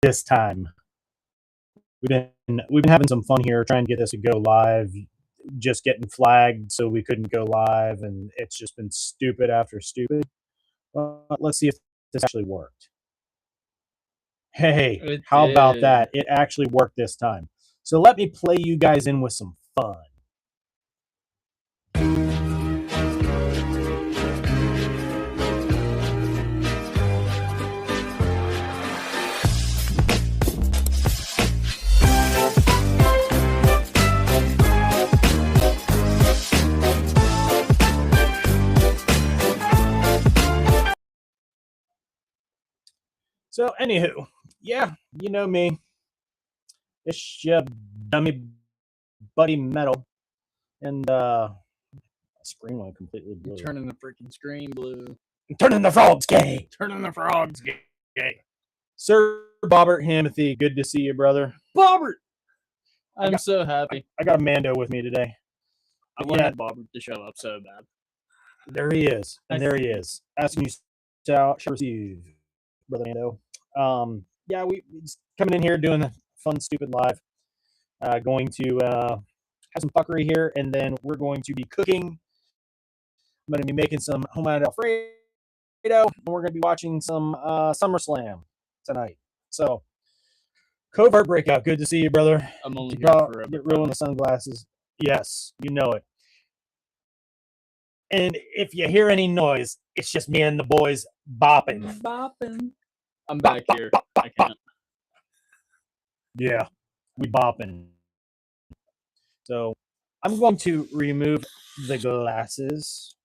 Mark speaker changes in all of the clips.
Speaker 1: this time. We've been having some fun here trying to get this to go live, just getting flagged so we couldn't go live, and it's just been stupid after stupid. Let's see if this actually worked. Hey, how about that? It actually worked this time. So let me play you guys in with some fun. So, anywho, yeah, you know me. It's your dummy buddy Metal. And, screen went completely blue.
Speaker 2: You're turning the freaking screen blue.
Speaker 1: I'm turning the frogs gay.
Speaker 2: Turning the frogs gay.
Speaker 1: Sir Bobbert Hamothy, good to see you, brother.
Speaker 2: Bobbert! I'm so happy.
Speaker 1: I got a Mando with me today.
Speaker 2: I wanted Bobbert to show up so bad.
Speaker 1: There he is. And there he is. Asking you to receive, Brother Mando. Yeah, we coming in here doing a fun, stupid live. Going to have some fuckery here, and then we're going to be cooking. I'm going to be making some homemade Alfredo, and we're going to be watching some SummerSlam tonight. So, Covert Breakout, good to see you, brother.
Speaker 2: I'm only here for
Speaker 1: get real in the sunglasses. Yes, you know it. And if you hear any noise, it's just me and the boys bopping.
Speaker 2: I'm back here. I can't.
Speaker 1: Yeah, we bopping. So I'm going to remove the glasses.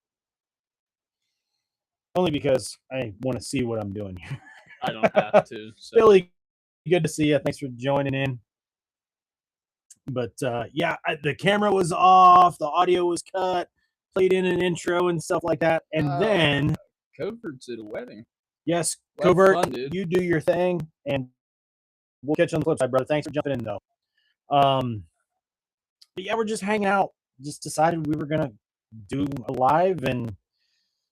Speaker 1: Only because I want to see what I'm doing here.
Speaker 2: I don't have to. So.
Speaker 1: Billy, good to see you. Thanks for joining in. But yeah, the camera was off. The audio was cut. Played in an intro and stuff like that. And then...
Speaker 2: Covert's at a wedding.
Speaker 1: Yes,
Speaker 2: well,
Speaker 1: Covert,
Speaker 2: fun, dude.
Speaker 1: You do your thing. And we'll catch you on the flip side, brother. Thanks for jumping in, though. But yeah, we're just hanging out. Just decided we were going to do a live. And,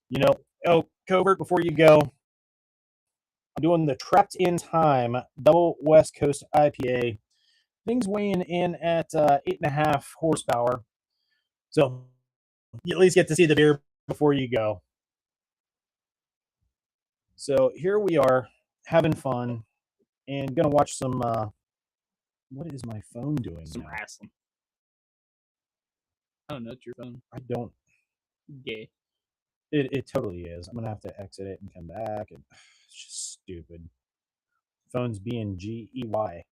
Speaker 1: you know... Oh, Covert, before you go, I'm doing the Trapped in Time Double West Coast IPA. Things weighing in at 8.5 horsepower. So you at least get to see the beer before you go. So here we are, having fun, and going to watch some... what is my phone doing
Speaker 2: Some
Speaker 1: now?
Speaker 2: wrestling. I don't know, it's your phone.
Speaker 1: I don't...
Speaker 2: Gay.
Speaker 1: It totally is. I'm going to have to exit it and come back. And it's just stupid. Phone's being GEY.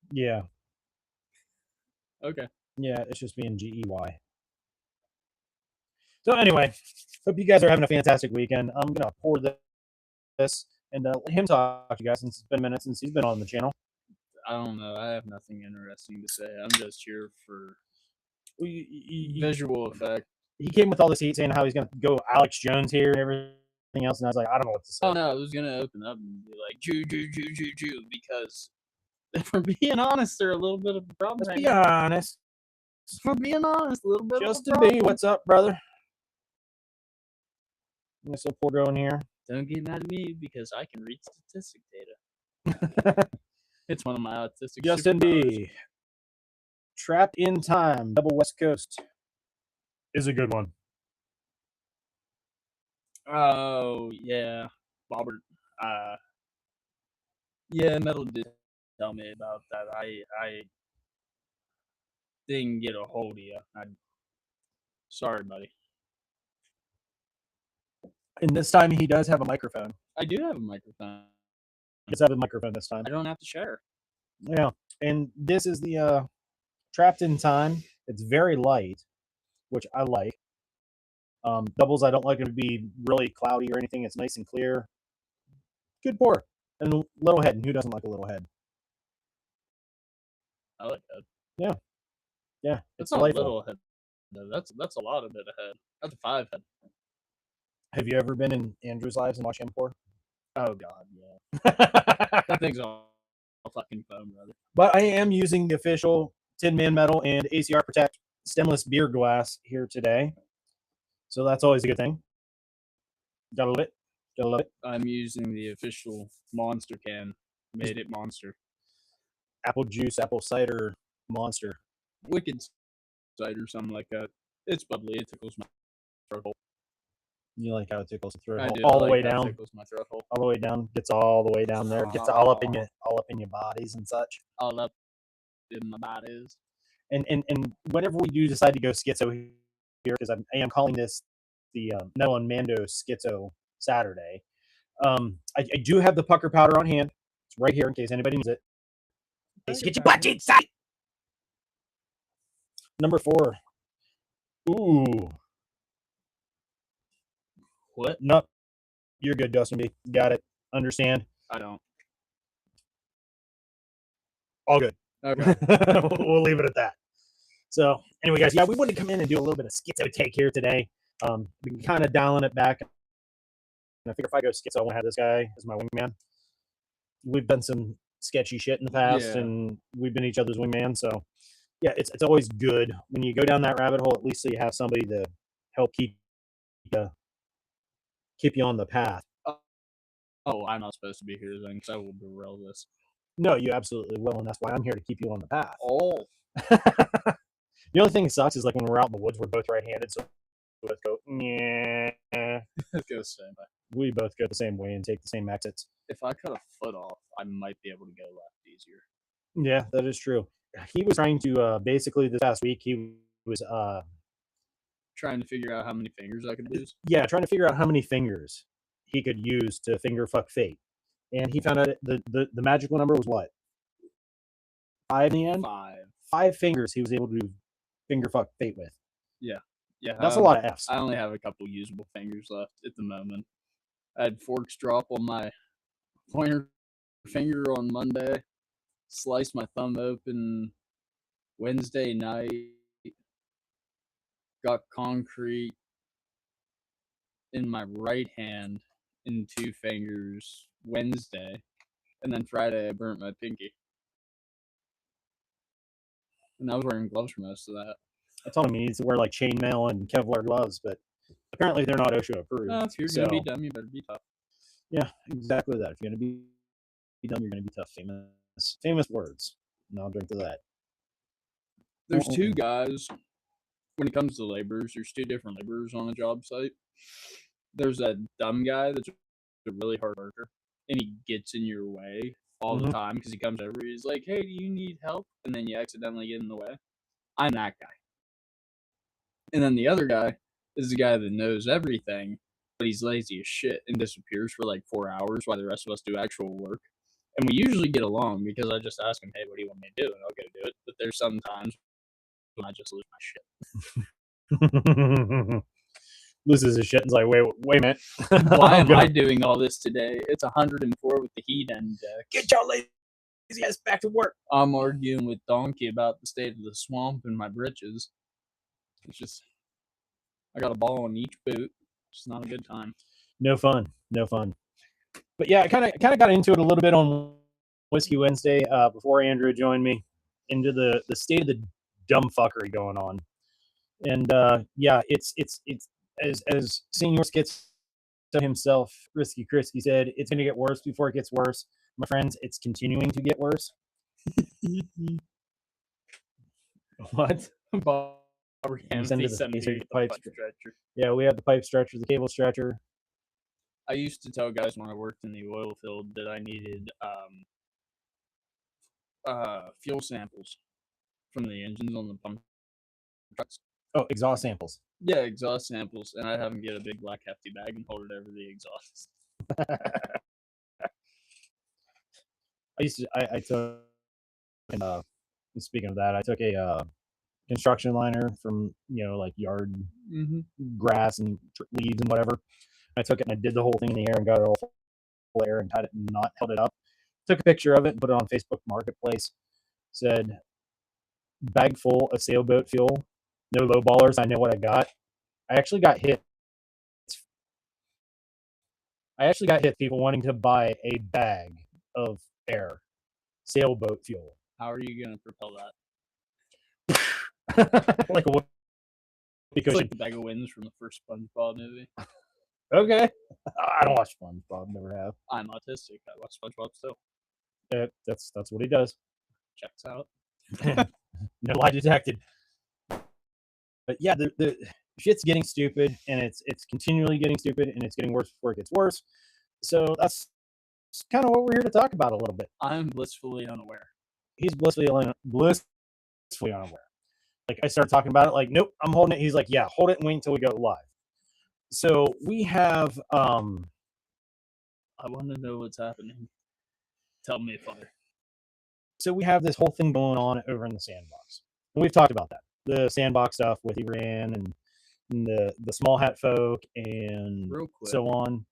Speaker 1: Yeah.
Speaker 2: Okay.
Speaker 1: Yeah, it's just being GEY. So anyway, hope you guys are having a fantastic weekend. I'm going to pour this and let him talk to you guys since it's been a minute since he's been on the channel.
Speaker 2: I don't know. I have nothing interesting to say. I'm just here for visual effect.
Speaker 1: He came with all this heat saying how he's going to go Alex Jones here and everything else, and I was like, I don't know what to say.
Speaker 2: Oh, no, I was going to open up and be like, Jew, because if we're being honest, they're a little bit of a problem.
Speaker 1: Let's be honest.
Speaker 2: If we're being honest, a little bit
Speaker 1: Justin
Speaker 2: of a problem.
Speaker 1: B, what's up, brother? There's a pour going here.
Speaker 2: Don't get mad at me because I can read statistic data. It's one of my autistic
Speaker 1: Justin B. Trapped in Time, Double West Coast is a good one.
Speaker 2: Oh, yeah. Bobbert. Yeah, Metal did tell me about that. I didn't get a hold of you. Sorry, buddy.
Speaker 1: And this time he does have a microphone.
Speaker 2: I do have a microphone.
Speaker 1: He does have a microphone this time.
Speaker 2: I don't have to share.
Speaker 1: Yeah. And this is the Trapped in Time. It's very light, which I like. Doubles, I don't like it to be really cloudy or anything. It's nice and clear. Good pour. And little head. And who doesn't like a little head?
Speaker 2: I like that.
Speaker 1: Yeah. Yeah.
Speaker 2: It's not delightful. A little head. No, that's a lot of bit of head. That's a 5 head.
Speaker 1: Have you ever been in Andrew's lives and watched him pour?
Speaker 2: Oh, God, yeah. That thing's all fucking foam, brother.
Speaker 1: But I am using the official TinMan-Metal and ACR Protect stemless beer glass here today. So that's always a good thing. Got a Gotta love it.
Speaker 2: I'm using the official Monster can. Made it Monster.
Speaker 1: Apple juice, apple cider, Monster.
Speaker 2: Wicked cider, something like that. It's bubbly. It tickles my throat hole.
Speaker 1: You like how it tickles the throat
Speaker 2: I
Speaker 1: hole
Speaker 2: do.
Speaker 1: all
Speaker 2: I
Speaker 1: the way
Speaker 2: like how it
Speaker 1: down,
Speaker 2: tickles my throat hole.
Speaker 1: all the way down. Gets all the way down there. Gets all up in your bodies and such.
Speaker 2: All up in my bodies.
Speaker 1: And whenever we do decide to go schizo here, because I am calling this the Metal and Mando Schizo Saturday. I do have the pucker powder on hand. It's right here in case anybody needs it. Get your butt inside. Number 4. Ooh.
Speaker 2: What?
Speaker 1: Nope. You're good, Dustin B. Got it. Understand.
Speaker 2: I don't.
Speaker 1: All good.
Speaker 2: Okay.
Speaker 1: We'll leave it at that. So anyway, guys, yeah, we wanted to come in and do a little bit of schizo take here today. Been kind of dialing it back. And I figure if I go schizo, I want to have this guy as my wingman. We've done some sketchy shit in the past, and we've been each other's wingman. So yeah, it's always good when you go down that rabbit hole. At least so you have somebody to help keep you on the path.
Speaker 2: Oh, I'm not supposed to be here then, because I will derail this.
Speaker 1: No, you absolutely will, and that's why I'm here to keep you on the path.
Speaker 2: Oh.
Speaker 1: The only thing that sucks is like when we're out in the woods, we're both right-handed, so we both go, yeah.
Speaker 2: It goes the same way.
Speaker 1: We both go the same way and take the same exits.
Speaker 2: If I cut a foot off, I might be able to go left easier.
Speaker 1: Yeah, that is true. He was trying to basically this past week. He was
Speaker 2: trying to figure out how many fingers I could use.
Speaker 1: Yeah, trying to figure out how many fingers he could use to finger fuck fate, and he found out the magical number was what? 5 in the end. 5 fingers he was able to finger fuck fate with.
Speaker 2: Yeah.
Speaker 1: That's a lot of F's.
Speaker 2: I only have a couple usable fingers left at the moment. I had forks drop on my pointer finger on Monday, sliced my thumb open Wednesday night, got concrete in my right hand in 2 fingers Wednesday, and then Friday I burnt my pinky. And I was wearing gloves for most of that.
Speaker 1: I told him he needs to wear like chainmail and Kevlar gloves, but apparently they're not OSHA approved.
Speaker 2: If you're gonna be dumb, you better be tough.
Speaker 1: Yeah, exactly that. If you're gonna be dumb, you're gonna be tough. Famous words. And I'll drink to that.
Speaker 2: There's 2 guys. When it comes to laborers, there's 2 different laborers on a job site. There's that dumb guy that's a really hard worker, and he gets in your way all the time because he comes over. He's like, "Hey, do you need help?" And then you accidentally get in the way. I'm that guy. And then the other guy is the guy that knows everything, but he's lazy as shit and disappears for like 4 hours while the rest of us do actual work. And we usually get along because I just ask him, "Hey, what do you want me to do?" And I'll go do it. But there's some times when I just lose my
Speaker 1: shit. Loses his shit and's like, wait a minute.
Speaker 2: Why am I doing all this today? It's 104 with the heat index.
Speaker 1: Get your lazy ass back to work.
Speaker 2: I'm arguing with Donkey about the state of the swamp in my britches. It's just, I got a ball on each boot. It's not a good time.
Speaker 1: No fun. But yeah, I kind of got into it a little bit on Whiskey Wednesday before Andrew joined me into the state of the dumb fuckery going on. And yeah, it's as Senior Skits himself, Risky Krisky said, it's going to get worse before it gets worse. My friends, it's continuing to get worse. What?
Speaker 2: Send the pipe stretcher.
Speaker 1: Yeah, we have the pipe stretcher, the cable stretcher.
Speaker 2: I used to tell guys when I worked in the oil field that I needed fuel samples from the engines on the pump trucks.
Speaker 1: Oh, exhaust samples.
Speaker 2: Yeah, exhaust samples, and I'd have them get a big black hefty bag and hold it over the exhaust.
Speaker 1: I took, speaking of that, I took a construction liner from, like yard grass and leaves and whatever. I took it and I did the whole thing in the air and got it all full air and tied it and not held it up. Took a picture of it and put it on Facebook Marketplace. Said, bag full of sailboat fuel. No low ballers. I know what I got. I actually got hit. People wanting to buy a bag of air, sailboat fuel.
Speaker 2: How are you going to propel that?
Speaker 1: Like a
Speaker 2: it's like the bag of winds from the first SpongeBob movie.
Speaker 1: Okay. I don't watch SpongeBob. Never have.
Speaker 2: I'm autistic. I watch SpongeBob still.
Speaker 1: That's what he does.
Speaker 2: Checks out.
Speaker 1: No lie detected. But yeah, the shit's getting stupid, and it's continually getting stupid, and it's getting worse before it gets worse. So that's kind of what we're here to talk about a little bit.
Speaker 2: I'm blissfully unaware.
Speaker 1: He's blissfully unaware. Like I started talking about it, like, nope, I'm holding it. He's like, yeah, hold it and wait until we go live. So we have
Speaker 2: I want to know what's happening. Tell me, Father.
Speaker 1: So we have this whole thing going on over in the sandbox. And we've talked about that. The sandbox stuff with Iran and the small hat folk and
Speaker 2: Real quick,
Speaker 1: so on.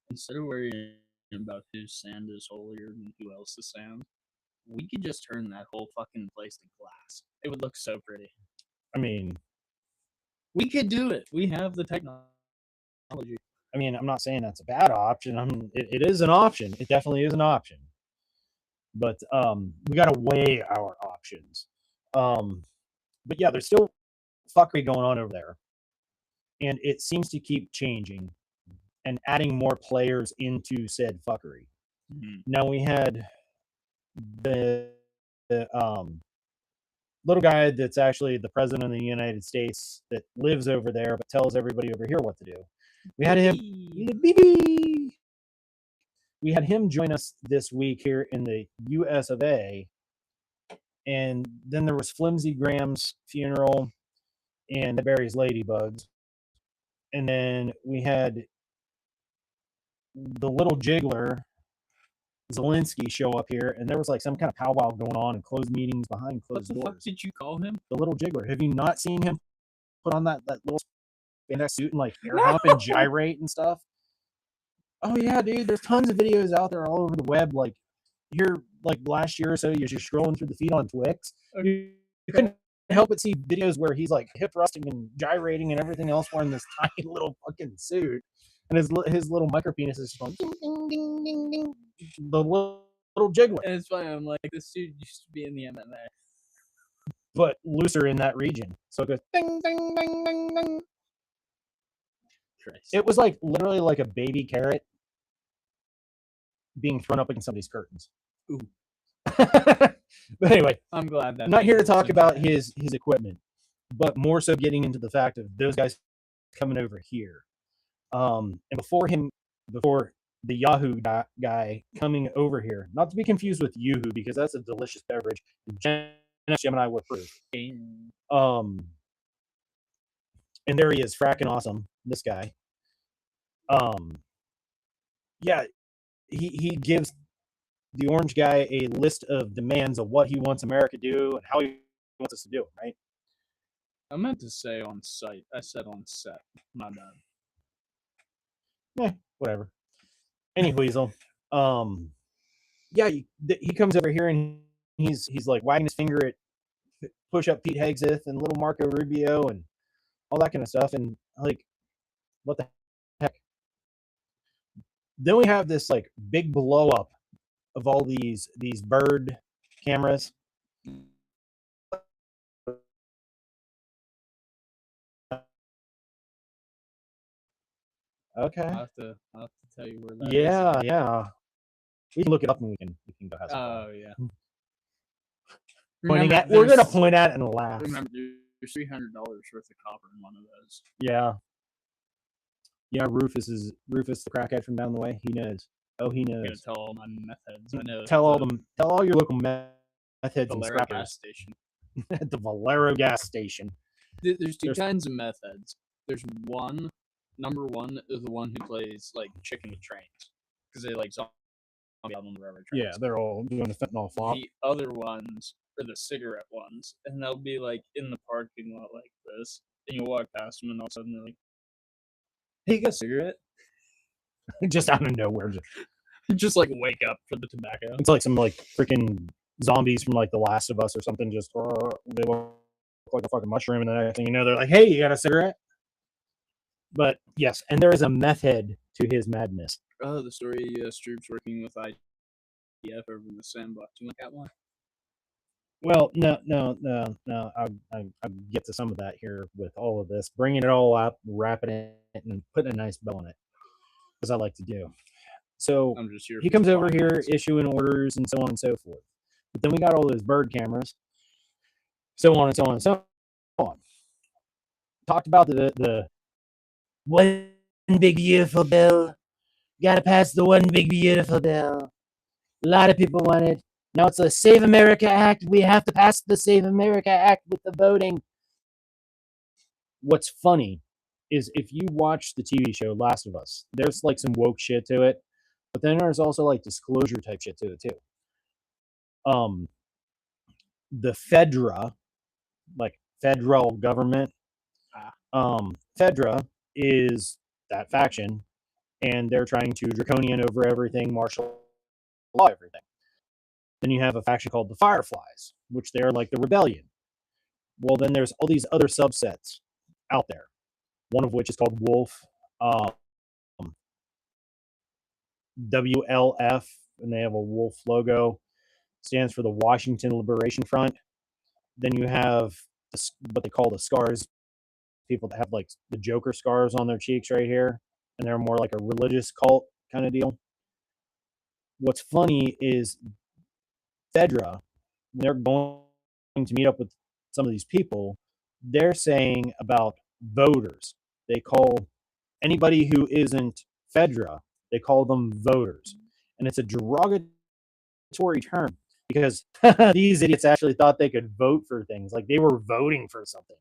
Speaker 2: instead of worrying about whose sand is holier than who else's sand, we could just turn that whole fucking place to glass. It would look so pretty.
Speaker 1: I mean,
Speaker 2: we could do it. We have the technology.
Speaker 1: I mean, I'm not saying that's a bad option. It is an option. It definitely is an option. But we got to weigh our options. But yeah, there's still fuckery going on over there. And it seems to keep changing and adding more players into said fuckery.
Speaker 2: Mm-hmm.
Speaker 1: Now we had the little guy that's actually the president of the United States that lives over there but tells everybody over here what to do. We had him, we had him join us this week here in the US of A. And then there was Flimsy Graham's funeral and the Barry's Ladybugs. And then we had the little jiggler Zelensky show up here, and there was like some kind of powwow going on and closed meetings behind closed doors.
Speaker 2: What the fuck did you call him?
Speaker 1: The little jiggler. Have you not seen him put on that little spandex suit and like air hump and gyrate and stuff? Oh yeah, dude. There's tons of videos out there all over the web. Like here, like last year or so, you're just scrolling through the feed on Twix. You couldn't help but see videos where he's like hip thrusting and gyrating and everything else wearing this tiny little fucking suit. And his little micro penis is just going ding, ding, ding, ding, ding. The little jiggler.
Speaker 2: And it's funny, I'm like, this dude used to be in the MMA.
Speaker 1: But looser in that region. So it goes ding, ding, ding, ding, ding.
Speaker 2: Christ.
Speaker 1: It was like literally like a baby carrot being thrown up against somebody's curtains.
Speaker 2: Ooh.
Speaker 1: But anyway,
Speaker 2: I'm glad that
Speaker 1: I'm not here to talk about his equipment, but more so getting into the fact of those guys coming over here. And before the Yahoo guy coming over here, not to be confused with Yoo-hoo, because that's a delicious beverage. Gemini would approve. And there he is, fracking awesome. This guy. Yeah, he gives the orange guy a list of demands of what he wants America to do and how he wants us to do it, right?
Speaker 2: I meant to say on site. I said on set. My bad.
Speaker 1: Whatever. Any weasel. Yeah, he comes over here and he's like wagging his finger at push up Pete Hegseth and little Marco Rubio and all that kind of stuff. And like, what the heck? Then we have this like big blow up of all these bird cameras. Okay.
Speaker 2: I'll have to tell you where that is.
Speaker 1: Yeah. We can look it up and we can go have some fun.
Speaker 2: Oh yeah.
Speaker 1: We're gonna point at and laugh.
Speaker 2: Remember, there's $300 worth of copper in one of those.
Speaker 1: Yeah. Rufus the crackhead from down the way. He knows. Oh, he knows.
Speaker 2: I'm gonna tell all my meth heads. I know.
Speaker 1: Tell all your local meth heads and
Speaker 2: Valero
Speaker 1: scrappers.
Speaker 2: gas station.
Speaker 1: At the Valero gas station.
Speaker 2: There's two kinds of meth heads. There's one. Number one is the one who plays like chicken with trains because they like zombie out on the railroad trains.
Speaker 1: Yeah, they're all doing the fentanyl flop.
Speaker 2: The other ones are the cigarette ones, and they'll be like in the parking lot like this, and you'll walk past them, and all of a sudden they're like, "Hey, you got a cigarette?"
Speaker 1: Just out of nowhere.
Speaker 2: Just like wake up for the tobacco.
Speaker 1: It's like some like freaking zombies from like The Last of Us or something. Just they look like a fucking mushroom, and then next thing you know, they're like, "Hey, you got a cigarette?" But yes, and there is a meth head to his madness.
Speaker 2: Oh, the story. Stroop's working with IDF over in the sandbox. You want that one?
Speaker 1: Well, no. I'll get to some of that here with all of this, bringing it all up, wrapping it, and putting a nice bow on it, as I like to do. So
Speaker 2: I'm just here
Speaker 1: he
Speaker 2: for the
Speaker 1: comes over here
Speaker 2: climax.
Speaker 1: issuing orders and so on and so forth. But then we got all those bird cameras, so on and so on and so on. Talked about the one big beautiful bill. Got to pass the one big beautiful bill. A lot of people want it. Now it's a Save America Act. We have to pass the Save America Act with the voting. What's funny is if you watch the TV show Last of Us, there's like some woke shit to it, but then there's also like disclosure type shit to it too. Um, the Fedra, like federal government, Fedra is that faction, and they're trying to draconian over everything, martial law everything. Then you have a faction called the Fireflies, which they're like the rebellion. Well, then there's all these other subsets out there. One of which is called Wolf, um, WLF, and they have a wolf logo. Stands for the Washington Liberation Front. Then you have what they call the scars, people that have like the Joker scars on their cheeks right here, and they're more like a religious cult kind of deal. What's funny is Fedra, they're going to meet up with some of these people. They're saying about voters. They call anybody who isn't Fedra, they call them voters. And it's a derogatory term because these idiots actually thought they could vote for things. Like they were voting for something.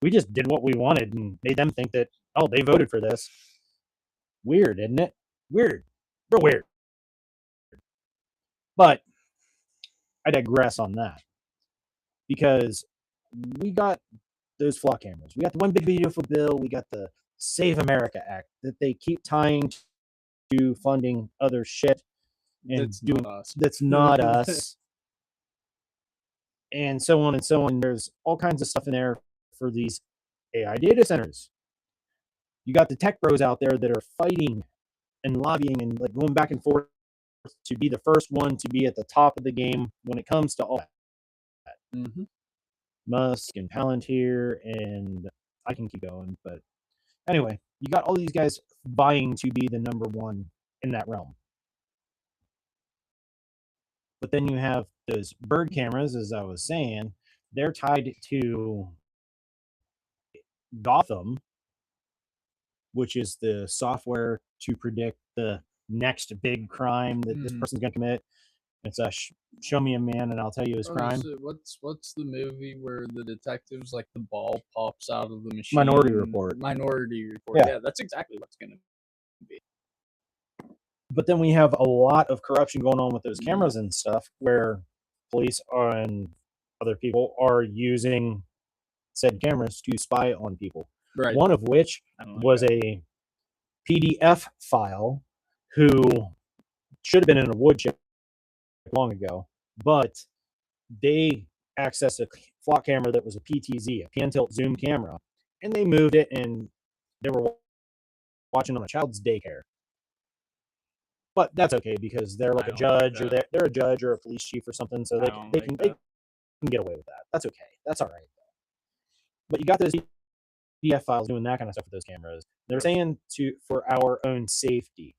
Speaker 1: We just did what we wanted and made them think that, oh, they voted for this. Weird, isn't it? Weird. Real weird. But I digress on that because we got those flock cameras. We got the one big beautiful bill. We got the Save America Act that they keep tying to funding other shit and
Speaker 2: That's
Speaker 1: doing
Speaker 2: not us.
Speaker 1: that's not us, and so on and so on. There's all kinds of stuff in there for these AI data centers. You got the tech bros out there that are fighting and lobbying and like going back and forth to be the first one to be at the top of the game when it comes to all that.
Speaker 2: Mm-hmm.
Speaker 1: Musk and Palantir, and I can keep going, but anyway, you got all these guys vying to be the number one in that realm. But then you have those bird cameras, as I was saying, they're tied to Gotham, which is the software to predict the next big crime that this person's going to commit. It's a show me a man and I'll tell you his crime.
Speaker 2: So what's the movie where the detectives like the ball pops out of the machine?
Speaker 1: Minority Report.
Speaker 2: Minority Report. Yeah, that's exactly what's gonna be.
Speaker 1: But then we have a lot of corruption going on with those cameras and stuff where police and other people are using said cameras to spy on people.
Speaker 2: Right.
Speaker 1: One of which was a PDF file who should have been in a wood chip long ago, but they accessed a flock camera that was a PTZ, a pan tilt zoom camera, and they moved it and they were watching on a child's daycare. But that's okay because they're like a judge or they're a judge or a police chief or something, so they can get away with that. That's okay. That's all right. But you got those PDF files doing that kind of stuff with those cameras. They're saying for our own safety.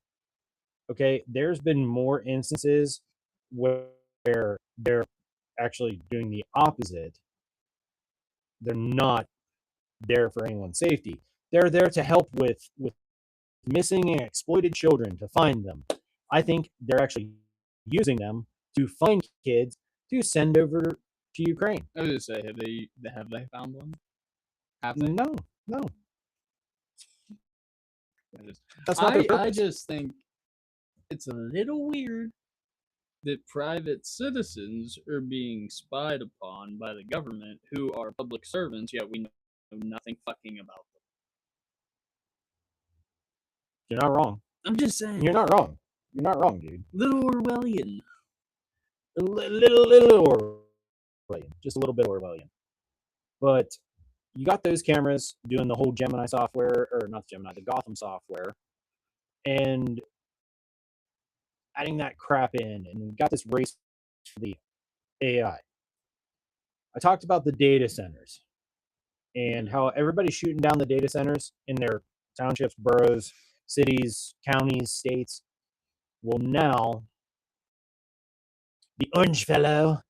Speaker 1: Okay, there's been more instances where they're actually doing the opposite. They're not there for anyone's safety. They're there to help with missing and exploited children, to find them. I think they're actually using them to find kids to send over to Ukraine.
Speaker 2: I was gonna say, have they found one? Have they?
Speaker 1: No.
Speaker 2: That's not their purpose. I just think it's a little weird that private citizens are being spied upon by the government who are public servants, yet we know nothing fucking about them.
Speaker 1: You're not wrong.
Speaker 2: I'm just saying.
Speaker 1: You're not wrong. You're not wrong, dude.
Speaker 2: Little Orwellian.
Speaker 1: Little Orwellian. Just a little bit Orwellian. But you got those cameras doing the whole Gemini software, or not Gemini, the Gotham software, and adding that crap in, and we got this race for the AI. I talked about the data centers and how everybody's shooting down the data centers in their townships, boroughs, cities, counties, states. Well, now the orange fellow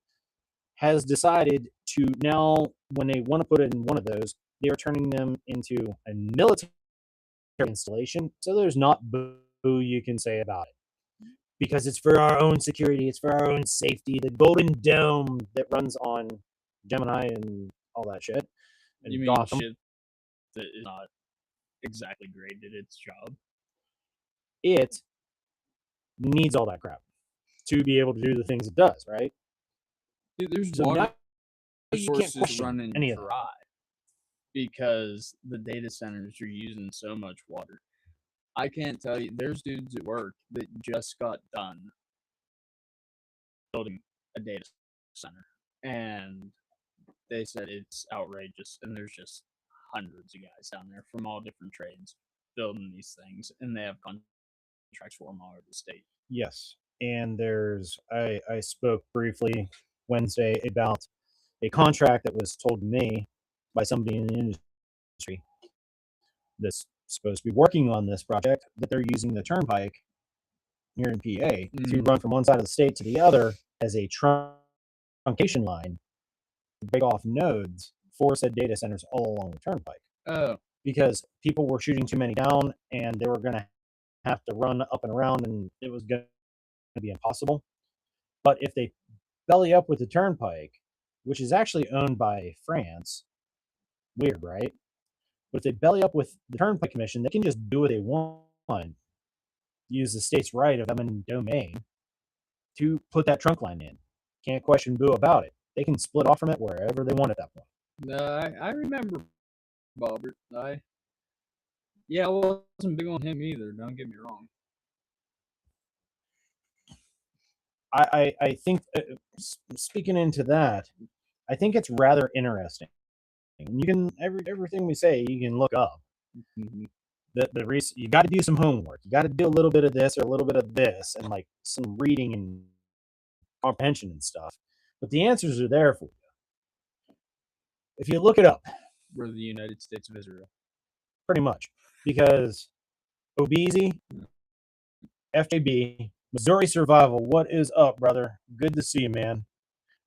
Speaker 1: has decided to now, when they want to put it in one of those, they are turning them into a military installation. So there's not boo you can say about it because it's for our own security, it's for our own safety. The Golden Dome that runs on Gemini and all that shit, and
Speaker 2: You mean
Speaker 1: Gotham,
Speaker 2: shit that is not exactly great at its job?
Speaker 1: it needs all that crap to be able to do the things it does, right?
Speaker 2: Dude, there's
Speaker 1: So
Speaker 2: water
Speaker 1: now you can't
Speaker 2: sources
Speaker 1: question
Speaker 2: running
Speaker 1: any of that.
Speaker 2: dry because the data centers are using so much water. I can't tell you. There's dudes at work that just got done building a data center, and they said it's outrageous. And there's just hundreds of guys down there from all different trades building these things, and they have contracts for them all over the state.
Speaker 1: Yes. And I spoke briefly Wednesday about a contract that was told to me by somebody in the industry that's supposed to be working on this project, that they're using the turnpike here in PA to run from one side of the state to the other as a truncation line to break off nodes for said data centers all along the turnpike.
Speaker 2: Oh,
Speaker 1: Because people were shooting too many down and they were going to have to run up and around and it was going to be impossible. But if they belly up with the turnpike, which is actually owned by France, weird, right? But if they belly up with the Turnpike Commission, they can just do what they want, use the state's right of eminent domain to put that trunk line in. Can't question boo about it. They can split off from it wherever they want at that point.
Speaker 2: no, I remember Bobbert. Yeah, I wasn't big on him either. Don't get me wrong.
Speaker 1: I think, speaking into that, I think it's rather interesting. You can everything we say you can look up. You got to do some homework. You got to do a little bit of this or a little bit of this, and like some reading and comprehension and stuff. But the answers are there for you if you look it up.
Speaker 2: We're the United States of Israel,
Speaker 1: pretty much, because Obeezy, FJB, Missouri Survival. What is up, brother? Good to see you, man.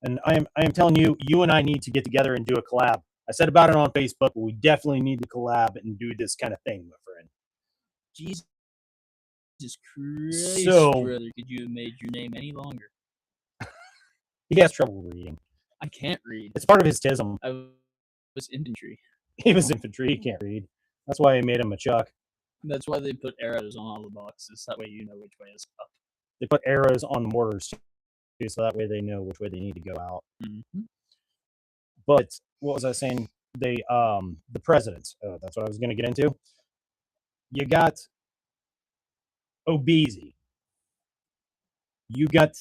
Speaker 1: And I am telling you, you and I need to get together and do a collab. I said about it on Facebook, but we definitely need to collab and do this kind of thing, my friend.
Speaker 2: Jesus Christ,
Speaker 1: So-
Speaker 2: brother, could you have made your name any longer?
Speaker 1: He has trouble reading.
Speaker 2: I can't read.
Speaker 1: It's part of his tism.
Speaker 2: I was infantry.
Speaker 1: He was infantry. He can't read. That's why he made him a Chuck.
Speaker 2: That's why they put arrows on all the boxes. That way you know which way is up.
Speaker 1: They put arrows on the mortars too, so that way they know which way they need to go out.
Speaker 2: Mm-hmm.
Speaker 1: But what was I saying? The presidents. That's what I was going to get into. You got Obeezy. You got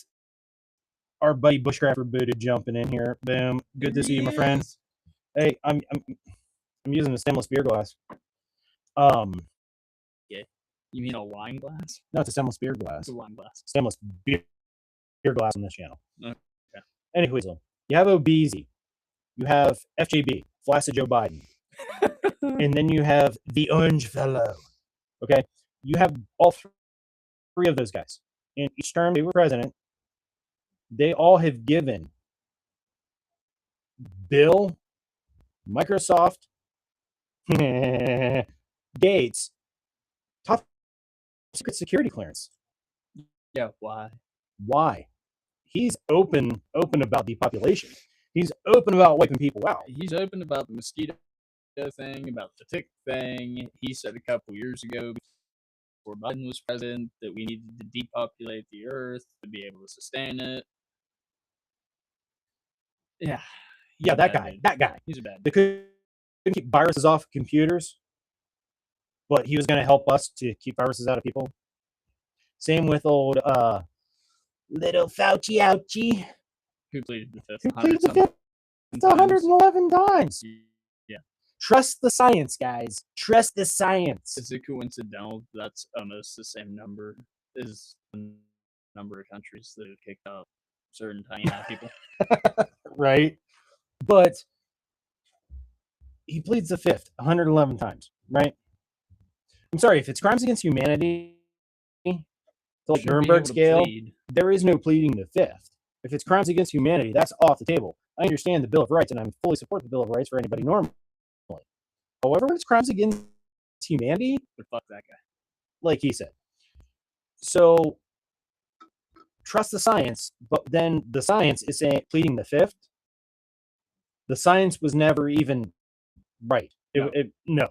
Speaker 1: our buddy Bushcrafter Buddha jumping in here. Boom. Good to see you, my friend. Hey, I'm using a stainless beer glass.
Speaker 2: You mean a wine glass?
Speaker 1: No, it's a stainless beer glass.
Speaker 2: It's a wine glass.
Speaker 1: Stainless beer glass on this channel.
Speaker 2: Okay.
Speaker 1: Anyways, you have Obeezy. You have FJB, Flaccid Joe Biden. And then you have the Orange Fellow. Okay? You have all three of those guys. In each term they were president, they all have given Bill, Microsoft, Gates, top secret security clearance.
Speaker 2: Yeah, why?
Speaker 1: Why? He's open about depopulation. He's open about wiping people out.
Speaker 2: He's open about the mosquito thing, about the tick thing. He said a couple years ago, before Biden was president, that we needed to depopulate the earth to be able to sustain it. Yeah.
Speaker 1: Yeah, that guy.
Speaker 2: He's a bad
Speaker 1: They couldn't keep viruses off computers, but he was going to help us to keep viruses out of people. Same with old little Fauci ouchie.
Speaker 2: Who pleaded the fifth?
Speaker 1: Who pleaded the fifth 111 times.
Speaker 2: Yeah.
Speaker 1: Trust the science, guys. Trust the science.
Speaker 2: Is it coincidental that's almost the same number as the number of countries that have kicked out certain tiny amount of people?
Speaker 1: Right? But he pleads the fifth 111 times, right? I'm sorry, if it's crimes against humanity, the like Nuremberg scale, there is no pleading the fifth. If it's crimes against humanity, that's off the table. I understand the Bill of Rights, and I fully support the Bill of Rights for anybody normally. However, when it's crimes against humanity,
Speaker 2: fuck that guy.
Speaker 1: Like he said. So trust the science, but then the science is saying pleading the fifth. The science was never even right. No.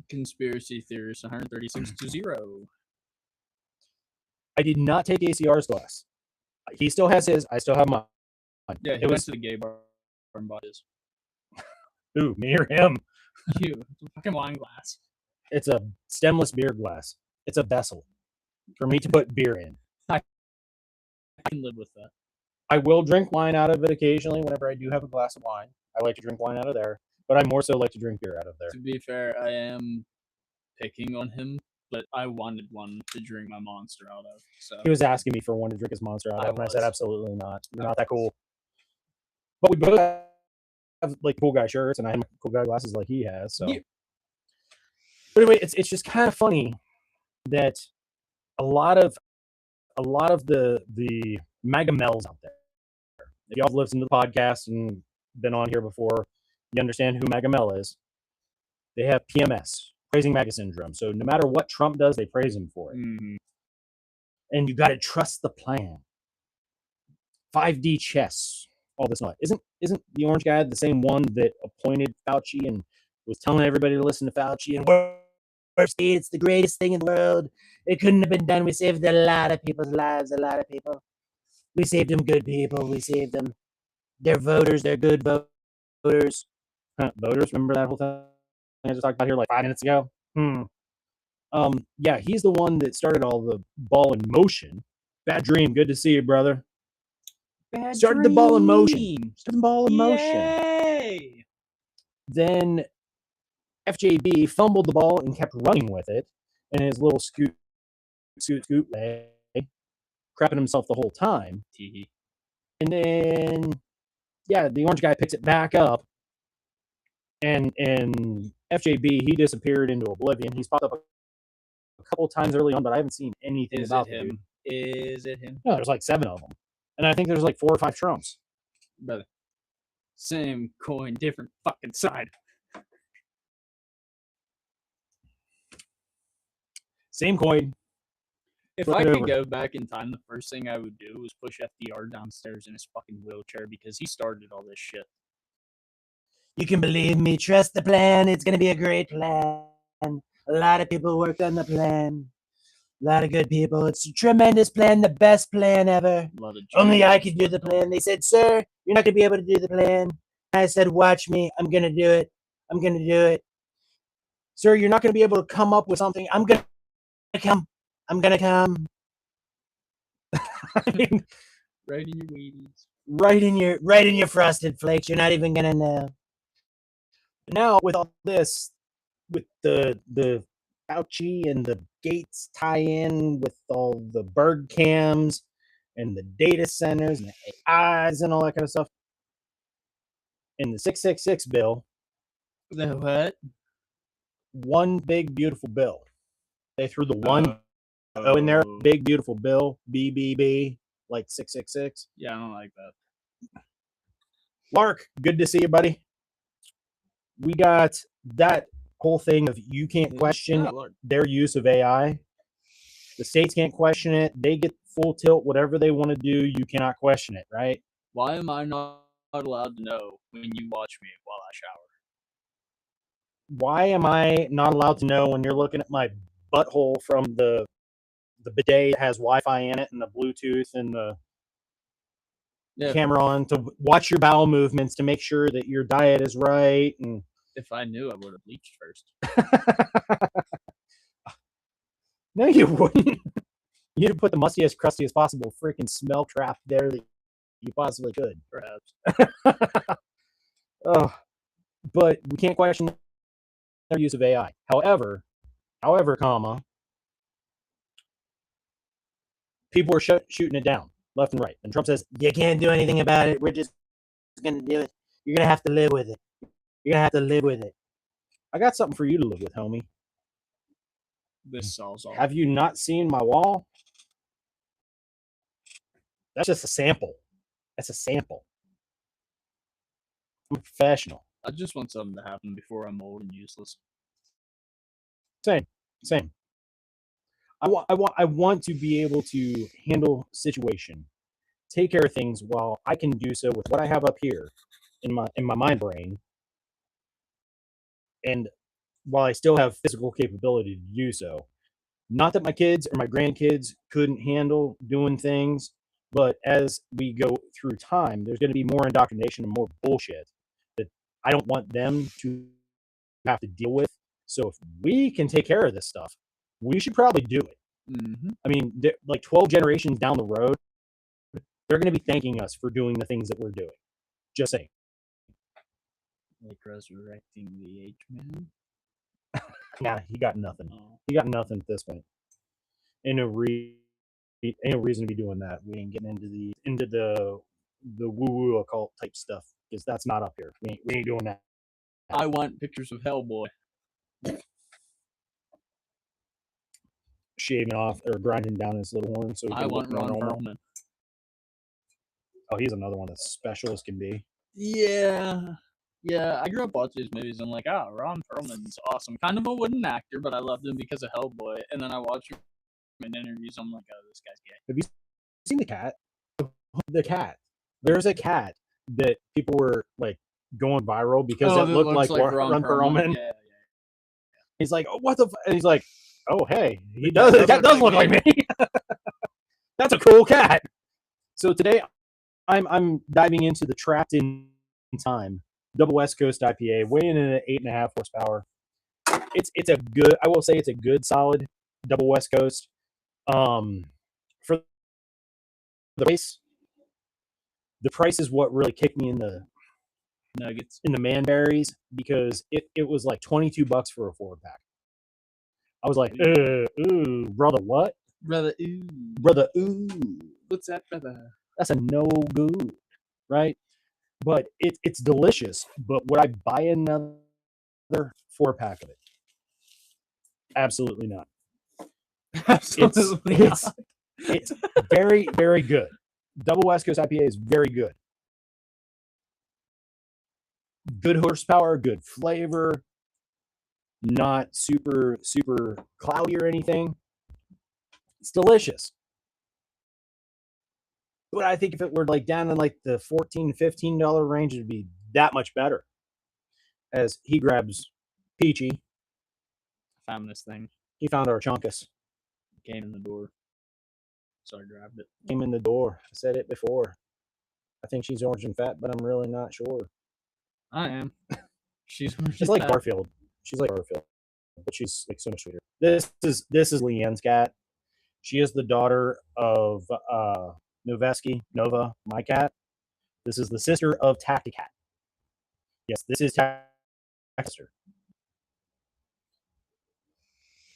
Speaker 2: Conspiracy theorist 136 to 0.
Speaker 1: I did not take ACR's class. He still has his. I still have mine.
Speaker 2: Yeah, he went to the gay bar and bought his.
Speaker 1: Ooh, me or him?
Speaker 2: You. It's a fucking wine glass.
Speaker 1: It's a stemless beer glass. It's a vessel for me to put beer in.
Speaker 2: I can live with that.
Speaker 1: I will drink wine out of it occasionally whenever I do have a glass of wine. I like to drink wine out of there, but I more so like to drink beer out of there.
Speaker 2: To be fair, I am picking on him, but I wanted one to drink my Monster out of. So
Speaker 1: he was asking me for one to drink his Monster out of, and I said, absolutely not. You're not that cool. But we both have like cool guy shirts, and I have cool guy glasses like he has. So, yeah. But anyway, it's just kind of funny that a lot of the mega mels out there. If y'all have listened to the podcast and been on here before, you understand who mega mel is. They have PMS, praising MAGA syndrome. So no matter what Trump does, they praise him for it.
Speaker 2: Mm-hmm.
Speaker 1: And you got to trust the plan. 5D chess, all this. Isn't the orange guy the same one that appointed Fauci and was telling everybody to listen to Fauci? And it's the greatest thing in the world. It couldn't have been done. We saved a lot of people's lives. A lot of people. We saved them good people. We saved them. They're voters. They're good voters. Voters, remember that whole thing I just talked about here like 5 minutes ago? Yeah, he's the one that started all the ball in motion. Bad dream. Good to see you, brother. Started the ball in motion. Started the ball in motion. Then FJB fumbled the ball and kept running with it in his little scoot way, crapping himself the whole time. And then, yeah, the orange guy picks it back up, and FJB, he disappeared into oblivion. He's popped up a couple times early on, but I haven't seen anything about him.
Speaker 2: Is it him?
Speaker 1: No, there's like 7 of them. And I think there's like 4 or 5 Trumps.
Speaker 2: Brother. Same coin, different fucking side.
Speaker 1: Same coin.
Speaker 2: If I could go back in time, the first thing I would do was push FDR downstairs in his fucking wheelchair because he started all this shit.
Speaker 1: You can believe me. Trust the plan. It's going to be a great plan. A lot of people worked on the plan. A lot of good people. It's a tremendous plan. The best plan ever. Only I could do the plan. They said, sir, you're not going to be able to do the plan. I said, watch me. I'm going to do it. I'm going to do it. Sir, you're not going to be able to come up with something. I'm going to come. I'm going to come. I mean,
Speaker 2: right in your Wheaties.
Speaker 1: Right in your Frosted Flakes. You're not even going to know. Now, with all this, with the Fauci and the Gates tie-in with all the bird cams and the data centers and the AIs and all that kind of stuff. In the 666 bill.
Speaker 2: The what?
Speaker 1: One big, beautiful bill. They threw the one in there. Big, beautiful bill. BBB. Like 666.
Speaker 2: Yeah, I don't like that.
Speaker 1: Lark, good to see you, buddy. We got that whole thing of you can't question their use of AI. The states can't question it. They get full tilt, whatever they want to do. You cannot question it, right?
Speaker 2: Why am I not allowed to know when you watch me while I shower?
Speaker 1: Why am I not allowed to know when you're looking at my butthole from the bidet that has Wi-Fi in it and the Bluetooth and the camera on to watch your bowel movements to make sure that your diet is right? And
Speaker 2: if I knew, I would have bleached first.
Speaker 1: No, you wouldn't. You'd have put the mustiest, crustiest possible freaking smell trap there that you possibly could.
Speaker 2: Perhaps.
Speaker 1: But we can't question their use of AI. However, comma, people are shooting it down. left and right. And Trump says, you can't do anything about it. We're just going to do it. You're going to have to live with it. You're going to have to live with it. I got something for you to live with, homie.
Speaker 2: This solves all.
Speaker 1: Have you not seen my wall? That's just a sample. That's a sample. I'm a professional.
Speaker 2: I just want something to happen before I'm old and useless.
Speaker 1: Same. I want to be able to handle situation, take care of things while I can do so with what I have up here in my mind brain, and while I still have physical capability to do so. Not that my kids or my grandkids couldn't handle doing things, but as we go through time, there's going to be more indoctrination and more bullshit that I don't want them to have to deal with. So if we can take care of this stuff, we should probably do it.
Speaker 2: Mm-hmm.
Speaker 1: I mean, like 12 generations down the road, they're going to be thanking us for doing the things that we're doing. Just saying.
Speaker 2: Like resurrecting the H-Man?
Speaker 1: Nah, he got nothing.
Speaker 2: Oh.
Speaker 1: He got nothing at this point. Ain't no reason to be doing that. We ain't getting into the woo-woo occult type stuff because that's not up here. We ain't doing that.
Speaker 2: I want pictures of Hellboy.
Speaker 1: Shaving off or grinding down his little horn. So
Speaker 2: I want Ron Perlman.
Speaker 1: Oh, he's another one that's special as can be.
Speaker 2: Yeah. I grew up watching these movies. And I'm like, Ron Perlman's awesome. Kind of a wooden actor, but I loved him because of Hellboy. And then I watched him in interviews. I'm like, this guy's gay.
Speaker 1: Have you seen the cat? The cat. There's a cat that people were like going viral because it looked like Ron Perlman.
Speaker 2: Yeah.
Speaker 1: He's like, oh, what the? And he's like, oh, hey, he does. The cat does look like me. That's a cool cat. So today, I'm diving into the Trapped in Time Double West Coast IPA, weighing in at 8.5 horsepower. It's a good. I will say it's a good, solid Double West Coast. For the price is what really kicked me in the
Speaker 2: nuggets
Speaker 1: in the manberries because it was like $22 for a 4-pack. I was like, ooh, brother, what?
Speaker 2: Brother,
Speaker 1: ooh.
Speaker 2: What's that, brother?
Speaker 1: That's a no good, right? But it's delicious. But would I buy another 4-pack of it? Absolutely not.
Speaker 2: Absolutely not.
Speaker 1: It's very, very good. Double West Coast IPA is very good. Good horsepower, good flavor, not super, super cloudy or anything. It's delicious. But I think if it were like down in like the $14, $15 range, it'd be that much better. As he grabs Peachy.
Speaker 2: Found this thing.
Speaker 1: He found our chunkus.
Speaker 2: Came in the door. So I grabbed it.
Speaker 1: Came in the door. I said it before. I think she's orange and fat, but I'm really not sure.
Speaker 2: I am. She's
Speaker 1: like Garfield. She's like Garfield, but she's like so much sweeter. This is Leanne's cat. She is the daughter of Nova, my cat. This is the sister of Tacticat. Yes, this is Tacticaster.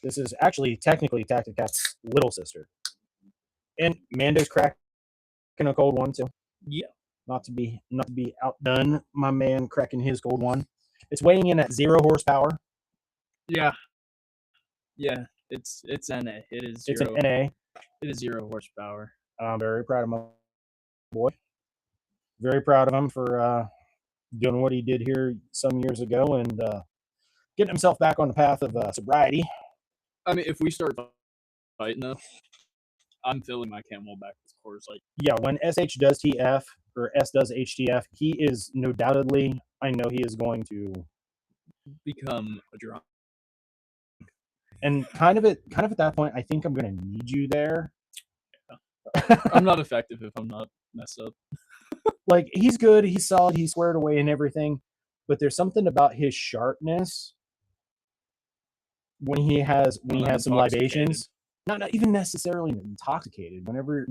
Speaker 1: This is actually technically Tacticat's little sister. And Mando's cracking a cold one too.
Speaker 2: Yeah. Not to be
Speaker 1: outdone, my man cracking his cold one. It's weighing in at 0 horsepower.
Speaker 2: Yeah. Yeah. It's NA. It is 0.
Speaker 1: It's an NA.
Speaker 2: It is 0 horsepower.
Speaker 1: I'm very proud of my boy. Very proud of him for doing what he did here some years ago and getting himself back on the path of sobriety.
Speaker 2: I mean, if we start fighting though, I'm filling my Camel back with Coors Light.
Speaker 1: Yeah, when SH does TF or S does HTF, he is no doubtedly. I know he is going to
Speaker 2: become a drunk.
Speaker 1: And kind of at that point, I think I'm going to need you there.
Speaker 2: Yeah. I'm not effective if I'm not messed up.
Speaker 1: Like, he's good, he's solid, he's squared away and everything, but there's something about his sharpness when he has some libations. Not even necessarily intoxicated. Whenever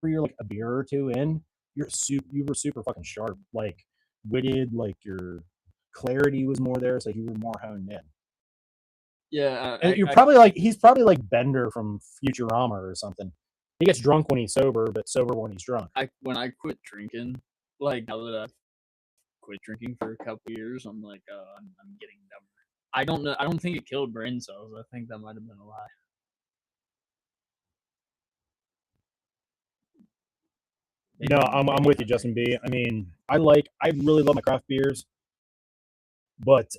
Speaker 1: you're like a beer or two in, you were super fucking sharp, like witted, like your clarity was more there, so you were more honed in.
Speaker 2: Yeah,
Speaker 1: he's probably like Bender from Futurama or something. He gets drunk when he's sober, but sober when he's drunk.
Speaker 2: When I quit drinking, like now that I've quit drinking for a couple years, I'm like, oh, I'm getting dumber. I don't know. I don't think it killed brain cells. I think that might have been a lie.
Speaker 1: No, I'm with you, Justin B. I mean, I really love my craft beers, but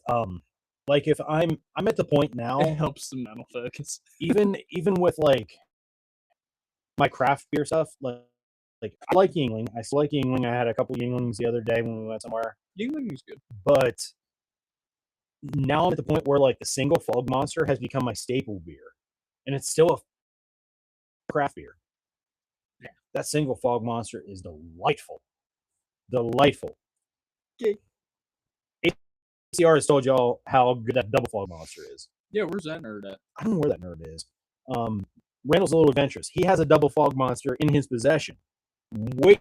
Speaker 1: like if I'm at the point
Speaker 2: It
Speaker 1: now,
Speaker 2: helps the mental focus.
Speaker 1: even with like my craft beer stuff, like I like Yingling. I still like Yingling. I had a couple Yinglings the other day when we went somewhere.
Speaker 2: Yingling is good.
Speaker 1: But now I'm at the point where like the single fog monster has become my staple beer. And it's still a craft beer.
Speaker 2: Yeah.
Speaker 1: That single fog monster is delightful. Delightful.
Speaker 2: Okay.
Speaker 1: ACR has told y'all how good that double fog monster is.
Speaker 2: Yeah, where's that nerd at?
Speaker 1: I don't know where that nerd is. Randall's Little Adventures. He has a double fog monster in his possession. Waiting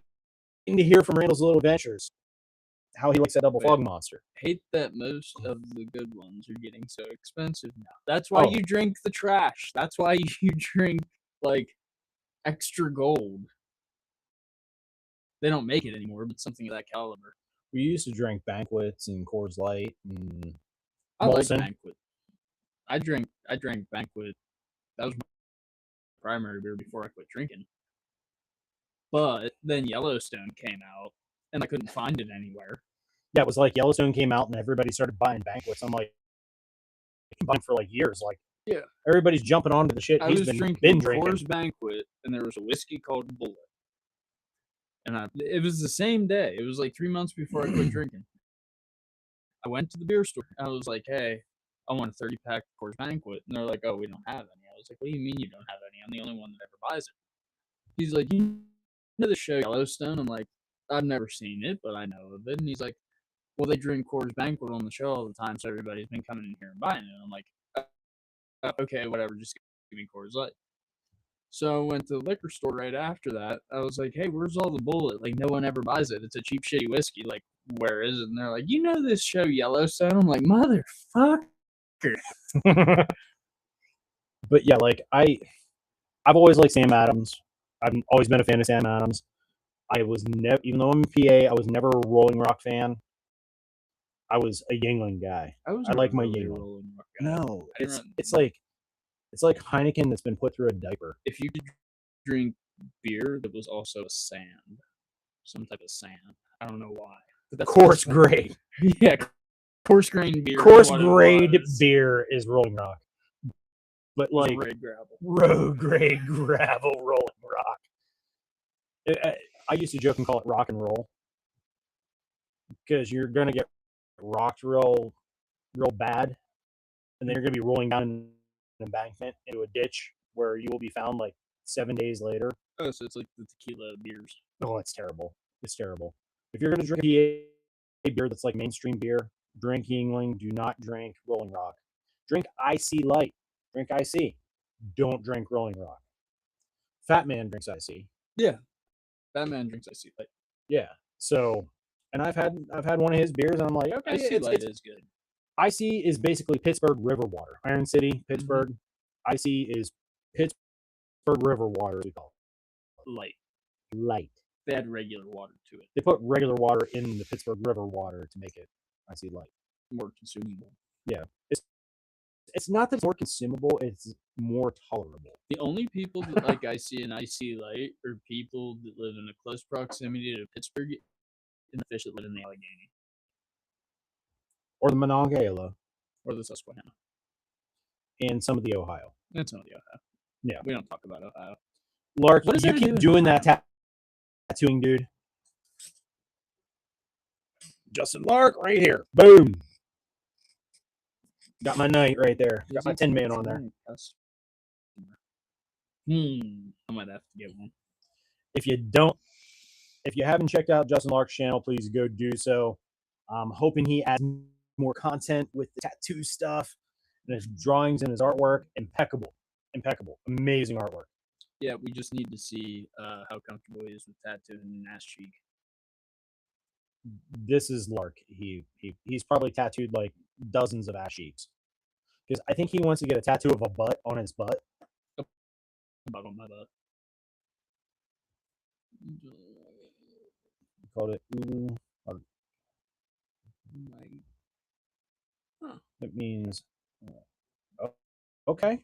Speaker 1: to hear from Randall's Little Adventures how he likes that double fog monster.
Speaker 2: Hate that most of the good ones are getting so expensive now. That's why you drink the trash. That's why you drink like extra gold. They don't make it anymore, but something of that caliber.
Speaker 1: We used to drink Banquets and Coors Light and
Speaker 2: I like Banquet. I drank Banquet. That was my primary beer before I quit drinking. But then Yellowstone came out, and I couldn't find it anywhere.
Speaker 1: Yeah, it was like Yellowstone came out, and everybody started buying Banquets. I'm like, buying for like years. Like,
Speaker 2: yeah,
Speaker 1: everybody's jumping onto the shit.
Speaker 2: I was drinking Coors Banquet, and there was a whiskey called Bullet. And it was the same day. It was like 3 months before I quit drinking. I went to the beer store. I was like, hey, I want a 30-pack Coors Banquet. And they're like, oh, we don't have any. I was like, what do you mean you don't have any? I'm the only one that ever buys it. He's like, you know the show Yellowstone? I'm like, I've never seen it, but I know of it. And he's like, well, they drink Coors Banquet on the show all the time, so everybody's been coming in here and buying it. And I'm like, okay, whatever, just give me Coors Light. So I went to the liquor store right after that. I was like, hey, where's all the Bullet? Like, no one ever buys it. It's a cheap, shitty whiskey. Like, where is it? And they're like, you know this show Yellowstone? I'm like, motherfucker.
Speaker 1: But yeah, like, I've always liked Sam Adams. I've always been a fan of Sam Adams. I was never, even though I'm in PA, I was never a Rolling Rock fan. I was a Yingling guy. I like my Yingling. No, it's like Heineken that's been put through a diaper.
Speaker 2: If you could drink beer that was also a sand, some type of sand, I don't know why.
Speaker 1: But coarse grade.
Speaker 2: Yeah, coarse grain beer.
Speaker 1: Coarse grade beer is Rolling Rock. But like road grade gravel Rolling Rock. I used to joke and call it rock and roll because you're gonna get rocked real bad, and then you're gonna be rolling down an embankment into a ditch where you will be found like 7 days later.
Speaker 2: Oh, so it's like the tequila beers.
Speaker 1: Oh, it's terrible. It's terrible. If you're gonna drink a beer that's like mainstream beer, drink Yingling. Do not drink Rolling Rock. Drink IC Light. Drink IC. Don't drink Rolling Rock. Fat Man drinks IC.
Speaker 2: Yeah, Fat Man drinks IC Light.
Speaker 1: Yeah. So, and I've had one of his beers, and I'm like, okay,
Speaker 2: IC Light is good.
Speaker 1: IC is basically Pittsburgh River Water. Iron City, Pittsburgh. Mm-hmm. IC is Pittsburgh River Water, we call
Speaker 2: it.
Speaker 1: Light.
Speaker 2: They add regular water to it.
Speaker 1: They put regular water in the Pittsburgh River Water to make it IC Light.
Speaker 2: More consumable.
Speaker 1: Yeah. It's not that it's more consumable, it's more tolerable.
Speaker 2: The only people that like IC and IC Light are people that live in a close proximity to Pittsburgh and the fish that live in the Allegheny.
Speaker 1: Or the Monongahela.
Speaker 2: Or the Susquehanna.
Speaker 1: And some of the Ohio.
Speaker 2: And some of the Ohio.
Speaker 1: Yeah.
Speaker 2: We don't talk about Ohio.
Speaker 1: Lark, you keep doing that tattooing, dude. Justin Lark, right here. Boom. Got my knight right there. Got my TinMan on there.
Speaker 2: I might have to get one.
Speaker 1: If you haven't checked out Justin Lark's channel, please go do so. I'm hoping he adds more content with the tattoo stuff and his drawings and his artwork. Impeccable. Amazing artwork.
Speaker 2: Yeah, we just need to see how comfortable he is with tattooing an ass cheek.
Speaker 1: This is Lark. He's probably tattooed like dozens of ass cheeks. Because I think he wants to get a tattoo of a butt on his butt.
Speaker 2: A butt on my butt.
Speaker 1: Called it ooh. It means okay.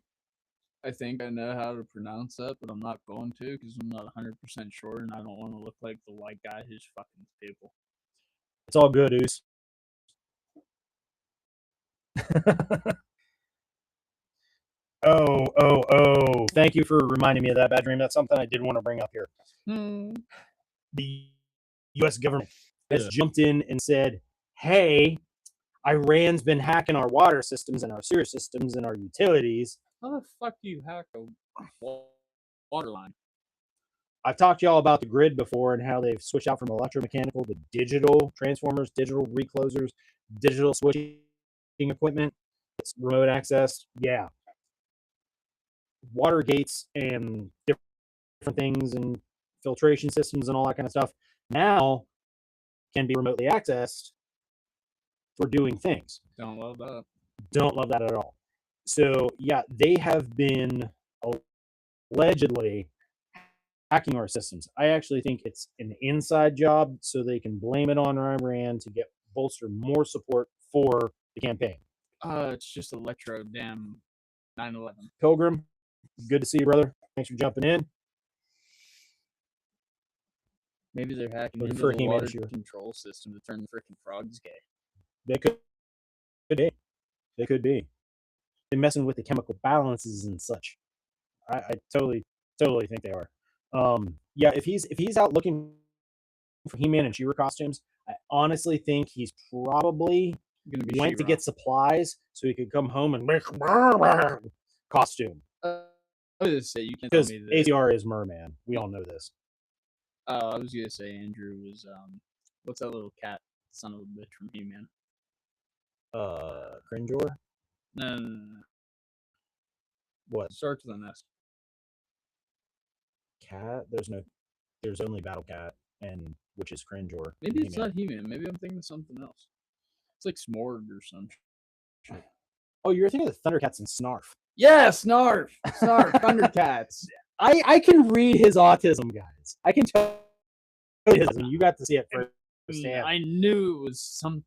Speaker 2: I think I know how to pronounce that, but I'm not going to because I'm not 100% sure, and I don't want to look like the white guy who's fucking people.
Speaker 1: It's all good, Oos. Oh. Thank you for reminding me of that, Bad Dream. That's something I did want to bring up here. The U.S. government has jumped in and said, hey, Iran's been hacking our water systems and our sewer systems and our utilities.
Speaker 2: How the fuck do you hack a water line?
Speaker 1: I've talked to y'all about the grid before and how they've switched out from electromechanical to digital transformers, digital reclosers, digital switching equipment. It's remote access. Yeah. Water gates and different things and filtration systems and all that kind of stuff now can be remotely accessed for doing things.
Speaker 2: Don't love that.
Speaker 1: Don't love that at all. So, yeah, they have been allegedly hacking our systems. I actually think it's an inside job so they can blame it on Iran to bolster more support for the campaign.
Speaker 2: It's just Electro damn 9/11.
Speaker 1: Pilgrim, good to see you, brother. Thanks for jumping in.
Speaker 2: Maybe they're hacking
Speaker 1: Looking
Speaker 2: into
Speaker 1: for
Speaker 2: the
Speaker 1: a
Speaker 2: water
Speaker 1: He-Man
Speaker 2: control system to turn the freaking frogs gay.
Speaker 1: They could be. They could be. They're messing with the chemical balances and such. I totally think they are. Yeah, if he's out looking for He-Man and She-Ra costumes, I honestly think he's probably
Speaker 2: Gonna be
Speaker 1: went to
Speaker 2: She-Ra.
Speaker 1: get supplies so he could come home and make a costume.
Speaker 2: I was gonna say you can't tell
Speaker 1: Because
Speaker 2: me that.
Speaker 1: ACR is Merman. We all know this.
Speaker 2: I was gonna say Andrew was what's that little cat son of a bitch from He-Man?
Speaker 1: Cringor?
Speaker 2: No.
Speaker 1: What?
Speaker 2: Starts with an S.
Speaker 1: Cat? There's only Battle Cat, and which is Cringor.
Speaker 2: Maybe it's not He-Man. Maybe I'm thinking of something else. It's like Smorg or some shit.
Speaker 1: Oh, you're thinking of the Thundercats and Snarf.
Speaker 2: Yeah, Snarf, Thundercats.
Speaker 1: I can read his autism, guys. I can tell his autism. You got to see it firsthand.
Speaker 2: I knew it was something.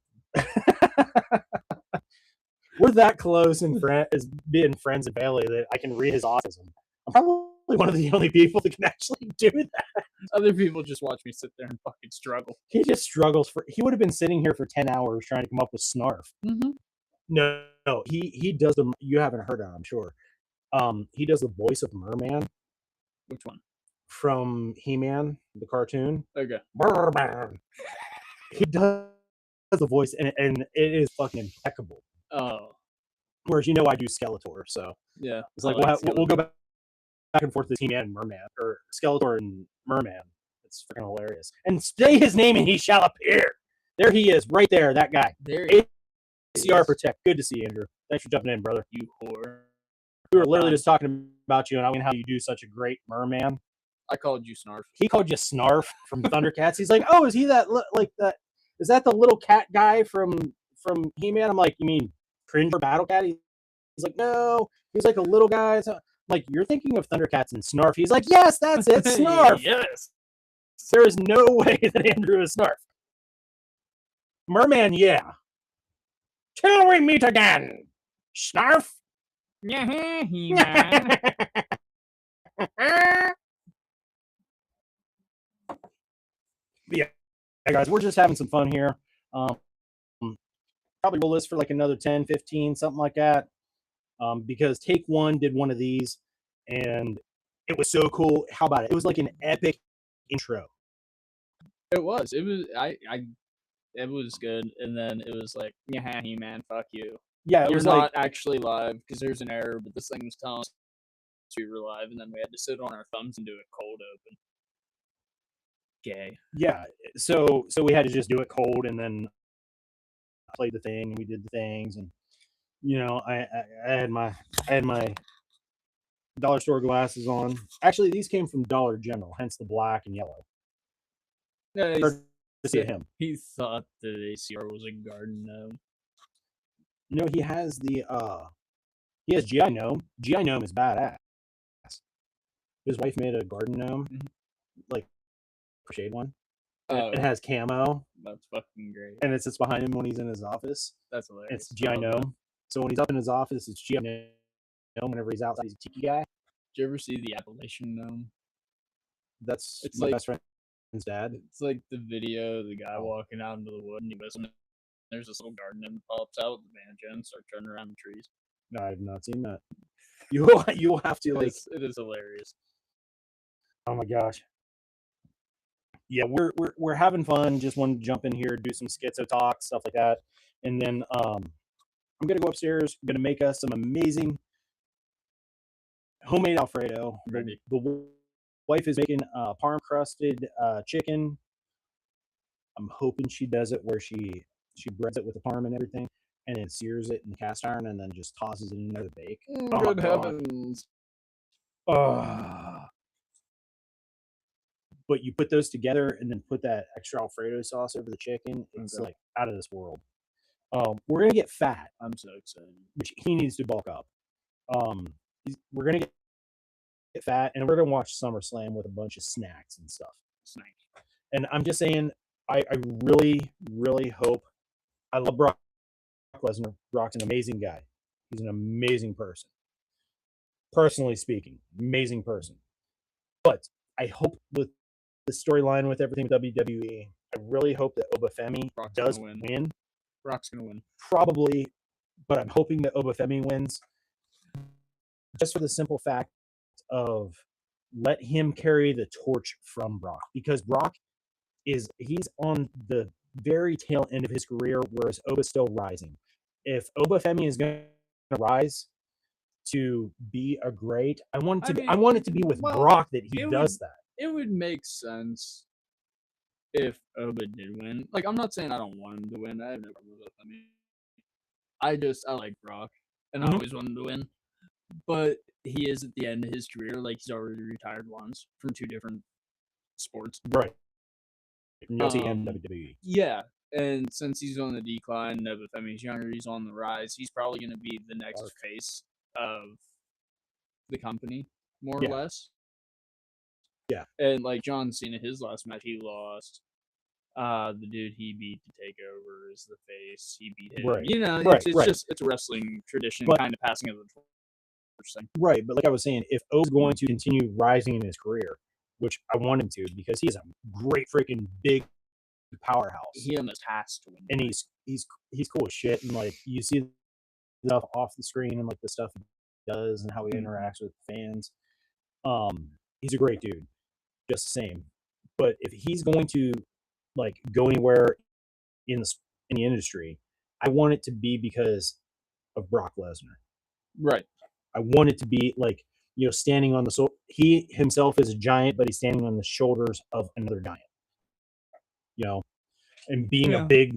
Speaker 1: We're that close as being friends and family that I can read his autism. I'm probably one of the only people that can actually do that.
Speaker 2: Other people just watch me sit there and fucking struggle.
Speaker 1: He just struggles he would have been sitting here for 10 hours trying to come up with Snarf.
Speaker 2: Mm-hmm.
Speaker 1: No, he does you haven't heard of him, I'm sure. He does the voice of Merman.
Speaker 2: Which one?
Speaker 1: From He-Man, the cartoon.
Speaker 2: Okay.
Speaker 1: Merman. He does the voice, and it is fucking impeccable.
Speaker 2: Oh.
Speaker 1: Whereas I do Skeletor, so
Speaker 2: yeah,
Speaker 1: it's like we'll go back and forth to He-Man and Merman, or Skeletor and Merman. It's freaking hilarious. And say his name, and he shall appear. There he is, right there. That guy.
Speaker 2: There he is.
Speaker 1: ACR Protect. Good to see you, Andrew. Thanks for jumping in, brother.
Speaker 2: You whore.
Speaker 1: We were literally just talking about you and how you do such a great Merman.
Speaker 2: I called you Snarf.
Speaker 1: He called you Snarf from Thundercats. He's like, oh, is he that like that? Is that the little cat guy from He-Man? I'm like, you mean Cringer Battle Cat? He's like, no, he's like a little guy. So, like, you're thinking of Thundercats and Snarf. He's like, yes, that's it, Snarf.
Speaker 2: Yes.
Speaker 1: There is no way that Andrew is Snarf. Merman, yeah. Till we meet again, Snarf.
Speaker 2: Yeah, He-Man.
Speaker 1: Yeah, guys, we're just having some fun here. Probably roll this for like another 10, 15, something like that. Because Take One did one of these, and it was so cool. How about it? It was like an epic intro.
Speaker 2: It was. It was. It was good, and then it was like, yeah, He-Man, fuck you.
Speaker 1: Yeah,
Speaker 2: You're not actually live because there's an error, but this thing was telling us we were live, and then we had to sit on our thumbs and do it cold open. Gay.
Speaker 1: Yeah, so we had to just do it cold, and then played the thing, and we did the things, and I had my dollar store glasses on. Actually, these came from Dollar General, hence the black and yellow.
Speaker 2: Yeah,
Speaker 1: to see him.
Speaker 2: He thought that ACR was a garden gnome.
Speaker 1: No, he has GI Gnome. GI Gnome is badass. His wife made a garden gnome, like shade one.
Speaker 2: Oh,
Speaker 1: It has camo,
Speaker 2: that's fucking great.
Speaker 1: and it sits behind him when he's in his office.
Speaker 2: That's hilarious.
Speaker 1: It's G.I. Gnome. So when he's up in his office, it's G.I. Gnome. Whenever he's outside, he's a tiki guy.
Speaker 2: Did you ever see the Appalachian Gnome?
Speaker 1: It's my best friend's dad.
Speaker 2: It's like the video of the guy walking out into the wood and he whistles. There's this little garden and pops out with the banjo and starts running around the trees.
Speaker 1: No, I have not seen that. You'll have to like.
Speaker 2: It is hilarious.
Speaker 1: Oh my gosh. Yeah, we're having fun. Just wanted to jump in here, do some schizo talk, stuff like that, and then I'm gonna go upstairs. I'm gonna make us some amazing homemade Alfredo. The wife is making parm crusted chicken. I'm hoping she does it where she breads it with the parm and everything, and then sears it in the cast iron, and then just tosses it in there to bake.
Speaker 2: Good heavens!
Speaker 1: But you put those together and then put that extra Alfredo sauce over the chicken. It's like out of this world. We're gonna get fat.
Speaker 2: I'm so excited.
Speaker 1: Which he needs to bulk up. We're gonna get fat, and we're gonna watch SummerSlam with a bunch of snacks and stuff. And I'm just saying, I really, really hope. I love Brock Lesnar. Brock's an amazing guy. He's an amazing person. Personally speaking, amazing person. But I hope with the storyline with everything with WWE, I really hope that Obafemi does win.
Speaker 2: Brock's gonna win.
Speaker 1: Probably, but I'm hoping that Obafemi wins. Just for the simple fact of let him carry the torch from Brock. Because Brock he's on the very tail end of his career, whereas Oba's still rising. If Obafemi is going to rise to be a great, I want it to be with Brock that he does that.
Speaker 2: It would make sense if Oba did win. Like, I'm not saying I don't want him to win. I have no problem with it. I like Brock, and I always want him to win. But he is at the end of his career. Like, he's already retired once from 2 different sports.
Speaker 1: Right. From UFC and WWE.
Speaker 2: Yeah. And since he's on the decline, Obafemi's younger, he's on the rise. He's probably going to be the next face of the company, more or less.
Speaker 1: Yeah.
Speaker 2: And like John Cena, his last match, he lost. The dude he beat to take over is the face. He beat him.
Speaker 1: Right.
Speaker 2: You know, it's just a wrestling tradition, kind of passing of the torch thing.
Speaker 1: Right. But like I was saying, if O's going to continue rising in his career, which I want him to, because he's a great freaking big powerhouse.
Speaker 2: He almost has to win.
Speaker 1: And he's cool as shit. And like you see stuff off the screen and like the stuff he does and how he interacts with fans. He's a great dude. Just the same. But if he's going to like go anywhere in the industry, I want it to be because of Brock Lesnar.
Speaker 2: Right.
Speaker 1: I want it to be like, you know, standing on he himself is a giant, but he's standing on the shoulders of another giant. You know, and being a big,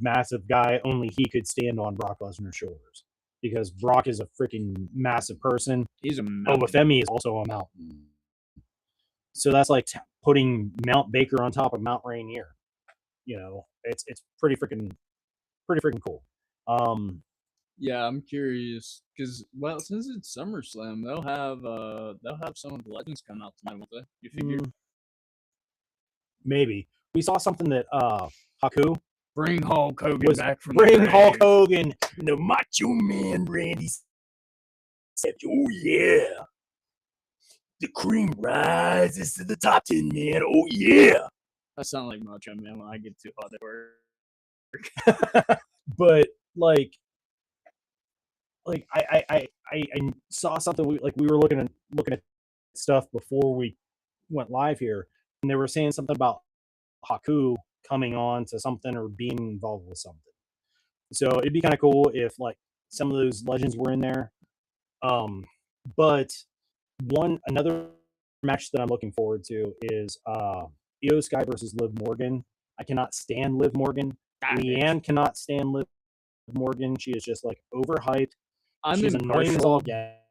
Speaker 1: massive guy, only he could stand on Brock Lesnar's shoulders because Brock is a freaking massive person.
Speaker 2: He's a mountain.
Speaker 1: Obafemi is also a mountain. So that's like putting Mount Baker on top of Mount Rainier. You know, it's pretty freaking cool.
Speaker 2: Yeah, I'm curious because since it's SummerSlam, they'll have some of the legends come out tonight, won't they? You figure?
Speaker 1: Maybe we saw something that Haku
Speaker 2: bring Hulk Hogan back from
Speaker 1: bring Hulk Hogan. The Macho Man Randy said, "Oh yeah, the cream rises to the top 10, man. Oh yeah."
Speaker 2: I sound like Macho Man when I get too hot at work.
Speaker 1: But like I saw something we were looking at stuff before we went live here, and they were saying something about Haku coming on to something or being involved with something. So it'd be kind of cool if like some of those legends were in there. But another match that I'm looking forward to is Io Sky versus Liv Morgan. I cannot stand Liv Morgan. Leanne cannot stand Liv Morgan. She is just like overhyped. She's annoying as all get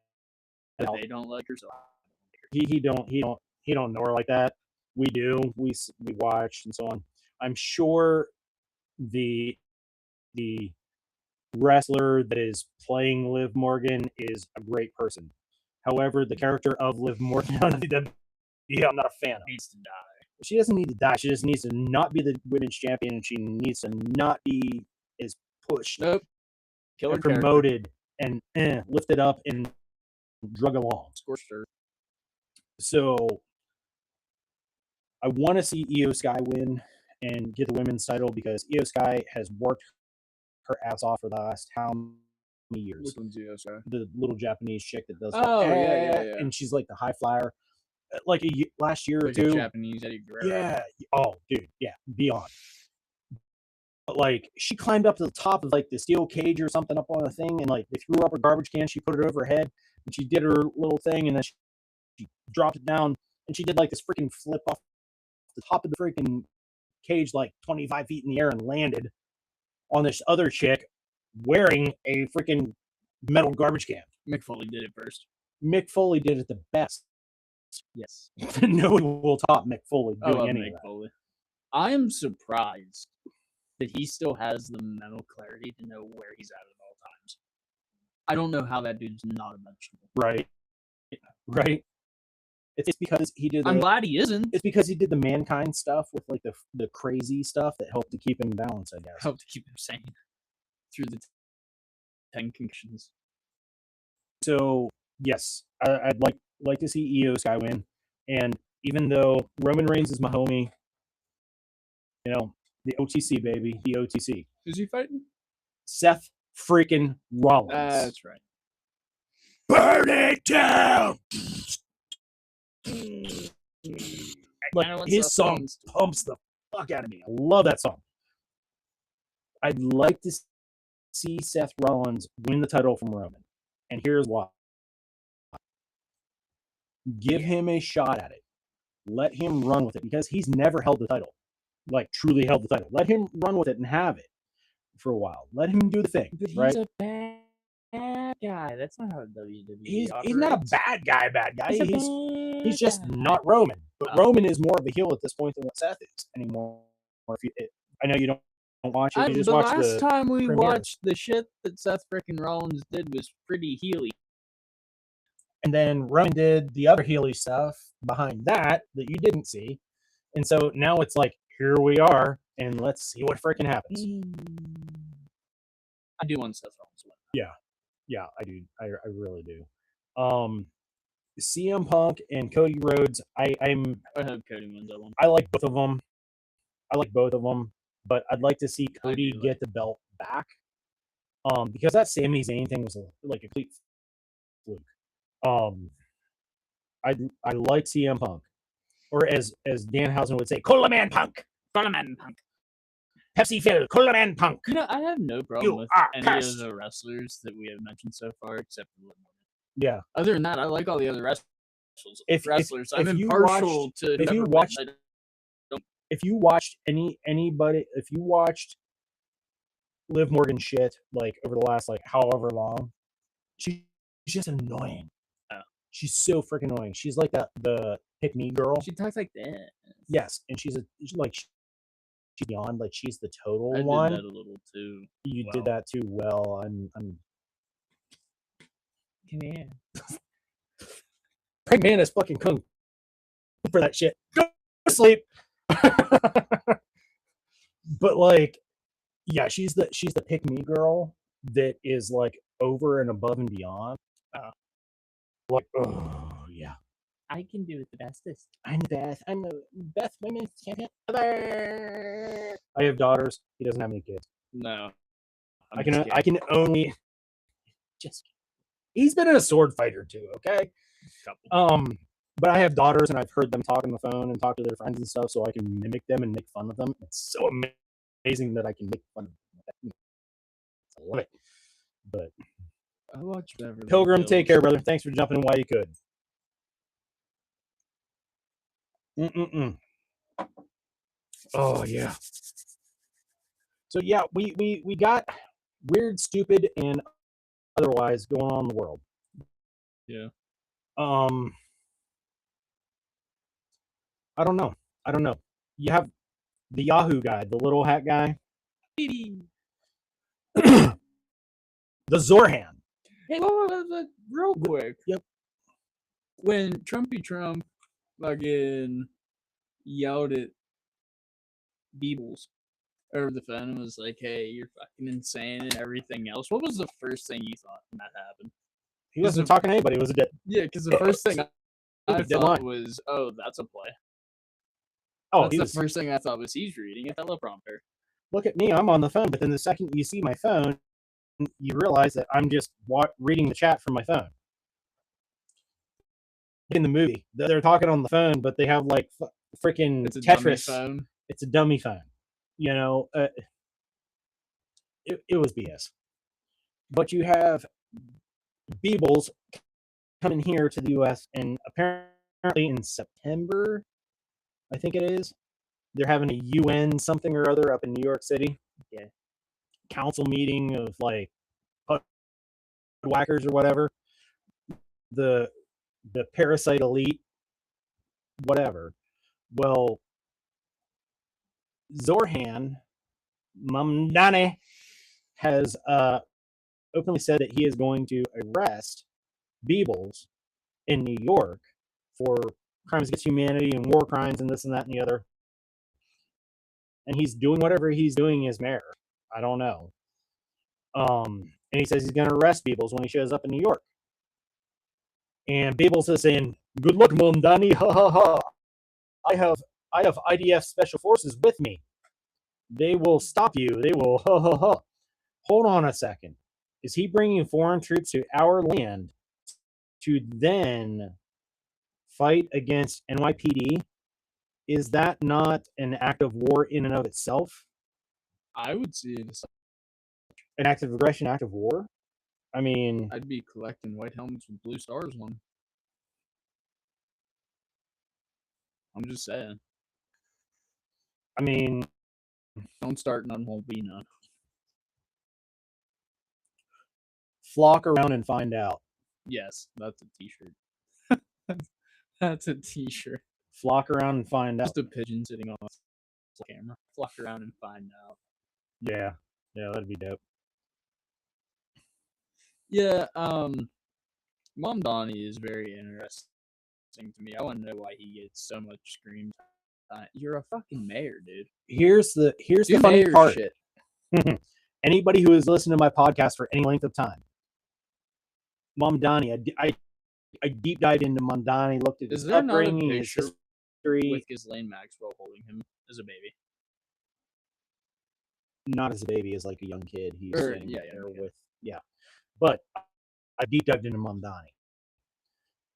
Speaker 1: out.
Speaker 2: They don't like her. So
Speaker 1: he don't know her like that. We do. We watched and so on. I'm sure the wrestler that is playing Liv Morgan is a great person. However, the character of Liv Morgan on the WWE, I'm not a fan of.
Speaker 2: Needs to die.
Speaker 1: She doesn't need to die. She just needs to not be the women's champion, and she needs to not be as pushed
Speaker 2: Nope. Killer
Speaker 1: and promoted and lifted up and drug along.
Speaker 2: Scorched her.
Speaker 1: So I want to see Io Sky win and get the women's title because Io Sky has worked her ass off for the last how many years?
Speaker 2: Which one's Io Sky?
Speaker 1: The little Japanese chick that does.
Speaker 2: Yeah.
Speaker 1: And she's like the high flyer. Like last year
Speaker 2: like
Speaker 1: or two.
Speaker 2: Japanese Eddie Guerrero.
Speaker 1: Yeah. Oh, dude. Yeah. Beyond. But like she climbed up to the top of like the steel cage or something up on a thing, and like they threw up a garbage can. She put it over her head, and she did her little thing, and then she dropped it down, and she did like this freaking flip off the top of the freaking cage, like 25 feet in the air, and landed on this other chick wearing a freaking metal garbage can.
Speaker 2: Mick Foley did it first.
Speaker 1: Mick Foley did it the best.
Speaker 2: Yes.
Speaker 1: Nobody will top Mick Foley doing any of that.
Speaker 2: Foley. I am surprised that he still has the mental clarity to know where he's at all times. I don't know how that dude's not a vegetable.
Speaker 1: Right. It's because he did.
Speaker 2: I'm glad he isn't.
Speaker 1: It's because he did the mankind stuff with like the crazy stuff that helped to keep him balanced, I guess.
Speaker 2: Helped to keep him sane through the 10 concussions.
Speaker 1: So yes, I'd like to see Io Sky win, and even though Roman Reigns is my homie, you know, the OTC baby, the OTC.
Speaker 2: Who's he fighting?
Speaker 1: Seth freaking Rollins.
Speaker 2: That's right.
Speaker 1: Burn it down. Like his song pumps the fuck out of me. I love that song. I'd like to see Seth Rollins win the title from Roman, and here's why. Give him a shot at it. Let him run with it because he's never held the title, like truly held the title. Let him run with it and have it for a while. Let him do the thing.
Speaker 2: But
Speaker 1: right?
Speaker 2: he's a bad guy. That's not how WWE
Speaker 1: He's
Speaker 2: operates.
Speaker 1: not a bad guy. He's just not Roman. But Roman is more of a heel at this point than what Seth is anymore. I know you don't watch it. You just watch the
Speaker 2: last time we
Speaker 1: premiere.
Speaker 2: watched the shit that Seth freaking Rollins did was pretty heely.
Speaker 1: And then Roman did the other heely stuff behind that you didn't see. And so now it's like, here we are, and let's see what freaking happens.
Speaker 2: I do want Seth Rollins to win.
Speaker 1: Yeah, I do. I really do. CM Punk and Cody Rhodes, I
Speaker 2: hope Cody wins that one.
Speaker 1: I like both of them. But I'd like to see Cody get the belt back. Because that Sami Zayn thing was like a complete fluke. I like CM Punk, or as Danhausen would say, Coleman Punk. Pepsi Phil, Coleman Punk.
Speaker 2: You know, I have no problem with any of the wrestlers that we have mentioned so far, except for Liv Morgan.
Speaker 1: Yeah.
Speaker 2: Other than that, I like all the other wrestlers. I'm
Speaker 1: if
Speaker 2: impartial to.
Speaker 1: If you watched Liv Morgan shit like over the last like however long, she's just annoying.
Speaker 2: Oh.
Speaker 1: She's so freaking annoying. She's like the pick me girl.
Speaker 2: She talks like that.
Speaker 1: Yes, and she's beyond, like she's the total
Speaker 2: I
Speaker 1: one.
Speaker 2: did that a little too.
Speaker 1: You did that too well. I'm.
Speaker 2: Come here.
Speaker 1: Prank man is fucking kung for that shit. Go to sleep. But like, yeah, she's the pick me girl that is like over and above and beyond. Like, oh yeah,
Speaker 2: I can do it the bestest.
Speaker 1: I'm Beth. I'm the best women's champion ever. I have daughters. He doesn't have any kids.
Speaker 2: No,
Speaker 1: I can only just. He's been in a sword fight or two, okay? But I have daughters, and I've heard them talk on the phone and talk to their friends and stuff, so I can mimic them and make fun of them. It's so amazing that I can make fun of them. I love it. But
Speaker 2: I watch Beverly
Speaker 1: Pilgrim,
Speaker 2: Hills.
Speaker 1: take care, brother. Thanks for jumping in while you could. Oh yeah. So yeah, we got weird, stupid, and otherwise going on in the world.
Speaker 2: Yeah.
Speaker 1: I don't know. You have the Yahoo guy, the little hat guy. The Zorhan.
Speaker 2: Hey, real quick.
Speaker 1: Yep.
Speaker 2: When Trumpy Trump fucking yelled at Beebles over the phone and was like, "Hey, you're fucking insane," and everything else. What was the first thing you thought when that happened?
Speaker 1: He wasn't talking to anybody. It was a dead.
Speaker 2: Yeah, because the first thing I
Speaker 1: dead
Speaker 2: thought
Speaker 1: line.
Speaker 2: was, "Oh, that's a play."
Speaker 1: Oh,
Speaker 2: That's
Speaker 1: he
Speaker 2: the
Speaker 1: was.
Speaker 2: first thing I thought was he's reading a teleprompter.
Speaker 1: Look at me. I'm on the phone. But then the second you see my phone, you realize that I'm just reading the chat from my phone. In the movie, they're talking on the phone, but they have like freaking
Speaker 2: It's a
Speaker 1: Tetris
Speaker 2: dummy phone.
Speaker 1: It's a dummy phone. You know, it was BS. But you have Beebles coming here to the U.S. and apparently in September, I think it is, they're having a UN something or other up in New York City. Yeah. Council meeting of like whackers or whatever. The parasite elite, whatever. Well, Zorhan Mamdani has openly said that he is going to arrest Beebles in New York for crimes against humanity and war crimes and this and that and the other. And he's doing whatever he's doing as mayor. I don't know. And he says he's going to arrest Beebles when he shows up in New York. And Beebles is saying, "Good luck, Mamdani. Ha ha ha. I have IDF special forces with me. They will stop you. They will ha ha ha." Hold on a second. Is he bringing foreign troops to our land to then fight against NYPD? Is that not an act of war in and of itself?
Speaker 2: I would see it as
Speaker 1: an act of aggression, act of war? I mean,
Speaker 2: I'd be collecting white helmets with blue stars on. I'm just saying.
Speaker 1: I mean,
Speaker 2: don't start, none won't be none.
Speaker 1: Flock around and find out.
Speaker 2: Yes, that's a t-shirt. That's a t-shirt.
Speaker 1: Flock around and find out.
Speaker 2: Just a pigeon sitting on a camera. Flock around and find out.
Speaker 1: Yeah, that'd be dope.
Speaker 2: Yeah, Mom Donnie is very interesting to me. I want to know why he gets so much screen time. You're a fucking mayor, dude.
Speaker 1: Here's the funny part. Shit. Anybody who has listened to my podcast for any length of time, Mamdani, I deep dived into Mamdani, looked at his upbringing, his history.
Speaker 2: With Ghislaine Maxwell holding him as a baby?
Speaker 1: Not as a baby, as like a young kid. He's
Speaker 2: sitting
Speaker 1: there with, But I deep dived into Mamdani.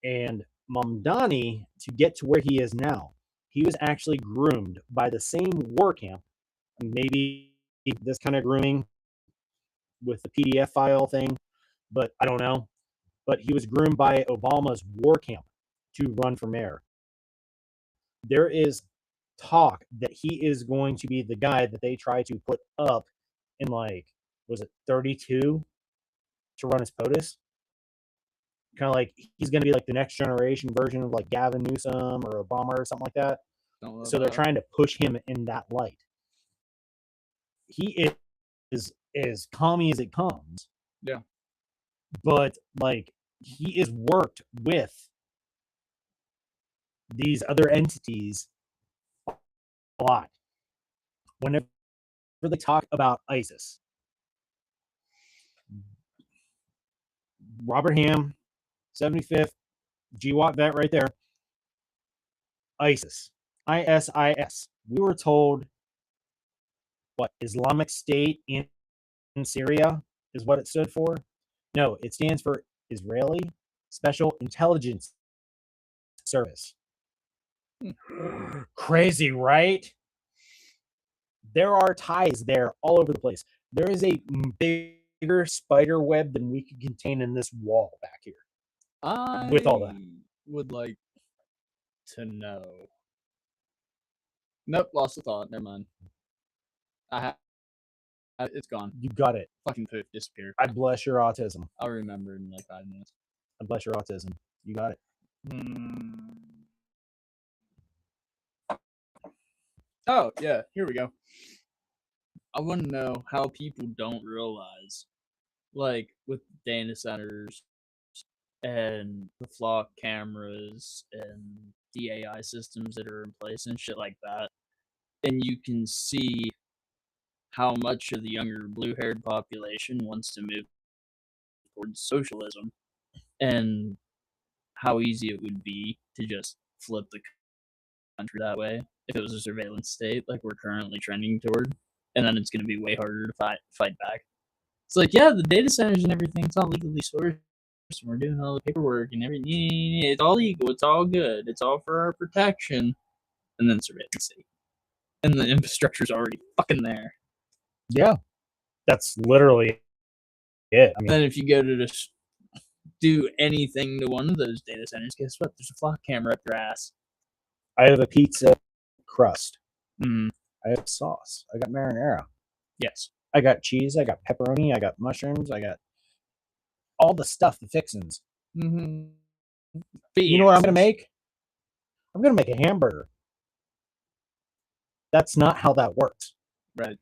Speaker 1: And Mamdani, to get to where he is now, he was actually groomed by the same war camp. Maybe this kind of grooming with the PDF file thing, but I don't know. But he was groomed by Obama's war camp to run for mayor. There is talk that he is going to be the guy that they try to put up in, like, was it 32 to run as POTUS? Kind of like he's going to be like the next generation version of like Gavin Newsom or Obama or something like that. So they're trying to push him in that light. He is as commie as it comes.
Speaker 2: Yeah.
Speaker 1: But like he is worked with these other entities a lot. Whenever they talk about ISIS, Robert Ham, 75th, GWAT vet right there. ISIS. ISIS. We were told what Islamic State in Syria is what it stood for. No, it stands for Israeli Special Intelligence Service. Crazy, right? There are ties there all over the place. There is a bigger spider web than we could contain in this wall back here. With all that,
Speaker 2: would like to know. Nope, lost the thought. Never mind. It's gone.
Speaker 1: You got it.
Speaker 2: Fucking poof, disappeared.
Speaker 1: I bless your autism.
Speaker 2: I'll remember in like 5 minutes.
Speaker 1: I bless your autism. You got it.
Speaker 2: Oh, yeah, here we go. I want to know how people don't realize, like, with data centers and the flock cameras and the AI systems that are in place and shit like that. And you can see how much of the younger blue-haired population wants to move towards socialism, and how easy it would be to just flip the country that way if it was a surveillance state like we're currently trending toward, and then it's going to be way harder to fight back. It's like, yeah, the data centers and everything, it's all legally sourced, and we're doing all the paperwork and everything. It's all legal. It's all good. It's all for our protection. And then surveillance state. And the infrastructure's already fucking there.
Speaker 1: Yeah. That's literally it. I mean,
Speaker 2: then if you go to just do anything to one of those data centers, guess what? There's a flock camera up your ass.
Speaker 1: I have a pizza crust.
Speaker 2: Mm.
Speaker 1: I have sauce. I got marinara.
Speaker 2: Yes.
Speaker 1: I got cheese. I got pepperoni. I got mushrooms. I got all the stuff, the fixins.
Speaker 2: Mm-hmm.
Speaker 1: You know what I'm going to make? I'm going to make a hamburger. That's not how that works.
Speaker 2: Right.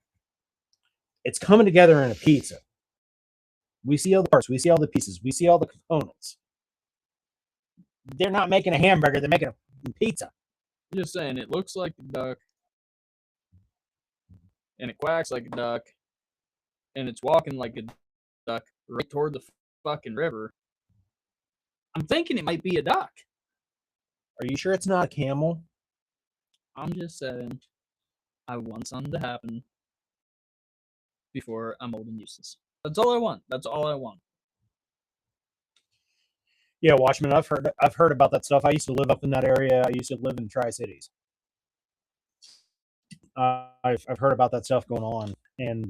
Speaker 1: It's coming together in a pizza. We see all the parts. We see all the pieces. We see all the components. They're not making a hamburger. They're making a pizza.
Speaker 2: I'm just saying, it looks like a duck, and it quacks like a duck, and it's walking like a duck right toward the fucking river. I'm thinking it might be a duck.
Speaker 1: Are you sure it's not a camel?
Speaker 2: I'm just saying, I want something to happen before I'm old and useless. That's all I want. That's all I want.
Speaker 1: Yeah, Watchmen. I've heard about that stuff. I used to live up in that area. I used to live in Tri-Cities. I've heard about that stuff going on, and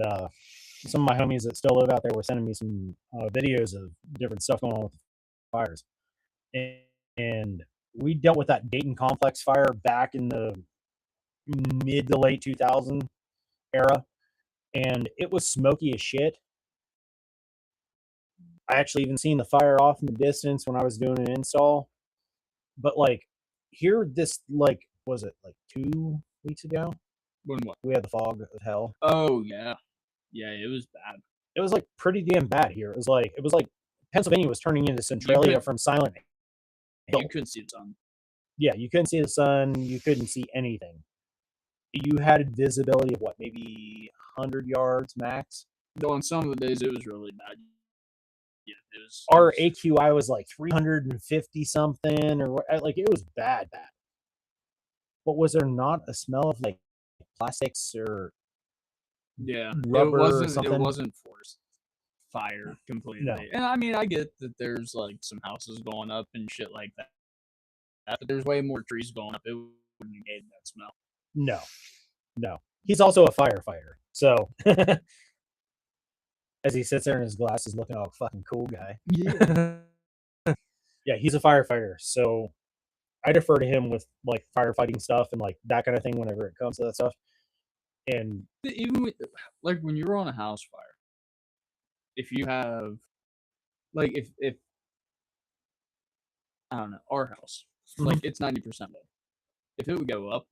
Speaker 1: some of my homies that still live out there were sending me some videos of different stuff going on with the fires. And we dealt with that Dayton Complex fire back in the mid to late 2000 era, and it was smoky as shit. I actually even seen the fire off in the distance when I was doing an install. But like here, this like was it like 2 weeks ago?
Speaker 2: When what?
Speaker 1: We had the fog of hell.
Speaker 2: Oh yeah, yeah, it was bad.
Speaker 1: It was like pretty damn bad here. It was like Pennsylvania was turning into Centralia from Silent Hill.
Speaker 2: You couldn't see the sun.
Speaker 1: Yeah, you couldn't see the sun. You couldn't see anything. You had visibility of what, maybe 100 yards max.
Speaker 2: Though on some of the days it was really bad. Yeah,
Speaker 1: our AQI was like 350 something, or like it was bad. But was there not a smell of like plastics or rubber or something?
Speaker 2: It wasn't forced fire completely.
Speaker 1: No.
Speaker 2: And I mean, I get that there's like some houses going up and shit like that, but there's way more trees going up. It wouldn't negate that smell.
Speaker 1: No. He's also a firefighter, so as he sits there in his glasses looking all fucking cool guy.
Speaker 2: Yeah.
Speaker 1: Yeah, he's a firefighter, so I defer to him with like firefighting stuff and like that kind of thing whenever it comes to that stuff. And
Speaker 2: even with, like when you're on a house fire, if you have like if I don't know, our house, like it's 90% low. If it would go up,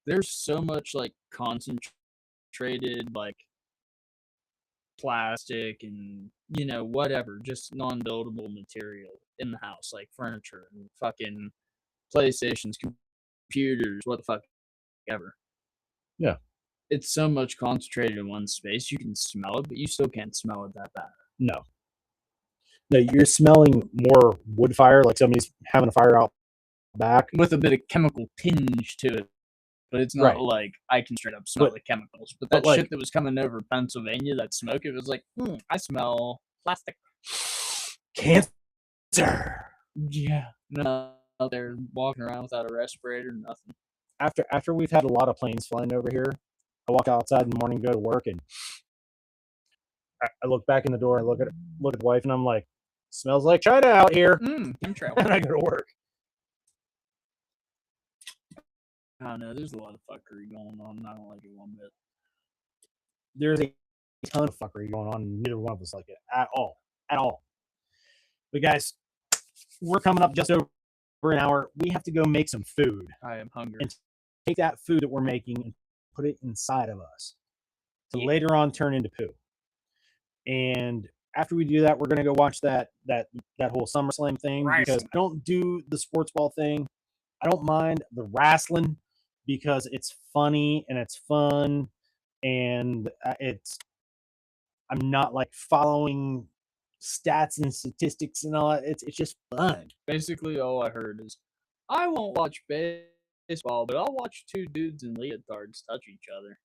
Speaker 2: there's so much like concentrated like plastic and whatever, just non-buildable material in the house, like furniture and fucking PlayStations, computers, what the fuck ever.
Speaker 1: Yeah.
Speaker 2: It's so much concentrated in one space. You can smell it, but you still can't smell it that bad.
Speaker 1: No, you're smelling more wood fire, like somebody's having a fire out back
Speaker 2: with a bit of chemical tinge to it. But it's not like I can straight up smell the chemicals. But that shit that was coming over Pennsylvania, that smoke, it was like, I smell plastic.
Speaker 1: Cancer.
Speaker 2: Yeah. No, they're walking around without a respirator, nothing.
Speaker 1: After we've had a lot of planes flying over here, I walk outside in the morning, go to work, and I look back in the door and look at the wife, and I'm like, smells like China out here.
Speaker 2: Chemtrail.
Speaker 1: And I go to work.
Speaker 2: I don't know. There's a lot of fuckery going on, and I don't like it one bit.
Speaker 1: There's a ton of fuckery going on, and neither one of us like it at all. But guys, we're coming up just over an hour. We have to go make some food.
Speaker 2: I am hungry.
Speaker 1: And take that food that we're making and put it inside of us to later on turn into poo. And after we do that, we're gonna go watch that whole SummerSlam thing, because don't do the sports ball thing. I don't mind the wrestling because it's funny and it's fun, and it's I'm not like following stats and statistics and all that. It's just fun.
Speaker 2: Basically, all I heard is, I won't watch baseball, but I'll watch two dudes in leotards touch each other.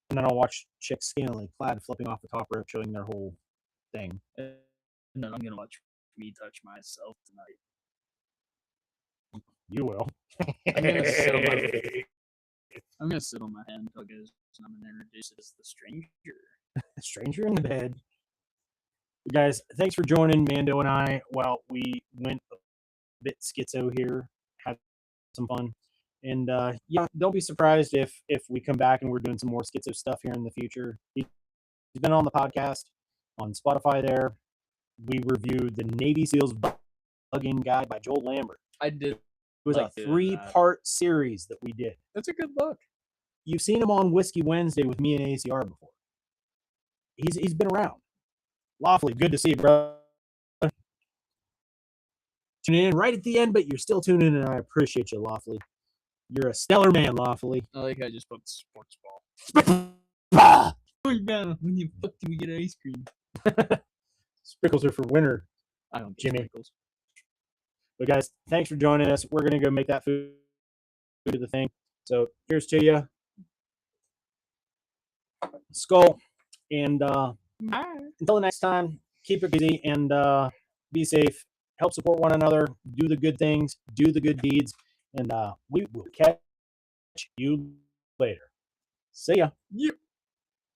Speaker 1: And then I'll watch chicks scantily clad flipping off the top rope, showing their whole thing.
Speaker 2: And then I'm gonna watch me touch myself tonight.
Speaker 1: You will.
Speaker 2: I'm gonna sit on my I'm gonna sit on my hand until guys and I'm gonna introduce it as the stranger.
Speaker 1: Stranger in the bed. Guys, thanks for joining Mando and I. Well, we went a bit schizo here, had some fun, and yeah, don't be surprised if we come back and we're doing some more schizo stuff here in the future. He's been on the podcast on Spotify. There, we reviewed the Navy SEALs Bugging Guide by Joel Lambert.
Speaker 2: I did.
Speaker 1: It was
Speaker 2: like
Speaker 1: a
Speaker 2: doing
Speaker 1: 3-part series that we did.
Speaker 2: That's a good book.
Speaker 1: You've seen him on Whiskey Wednesday with me and ACR before. He's been around. Lawfully, good to see you, bro. Tuning in right at the end, but you're still tuning in, and I appreciate you, Lawfully. You're a stellar man, Lawfully.
Speaker 2: I like how I just put sports ball.
Speaker 1: Ah!
Speaker 2: When you fuck do we get ice cream?
Speaker 1: Sprinkles are for winter,
Speaker 2: I don't get
Speaker 1: Jimmy.
Speaker 2: sprinkles.
Speaker 1: But guys, thanks for joining us. We're gonna go make that food the thing. So here's to you, Skull, and until the next time, keep it easy and be safe. Help support one another. Do the good things. Do the good deeds. And we will catch you later. See ya.
Speaker 2: Yep.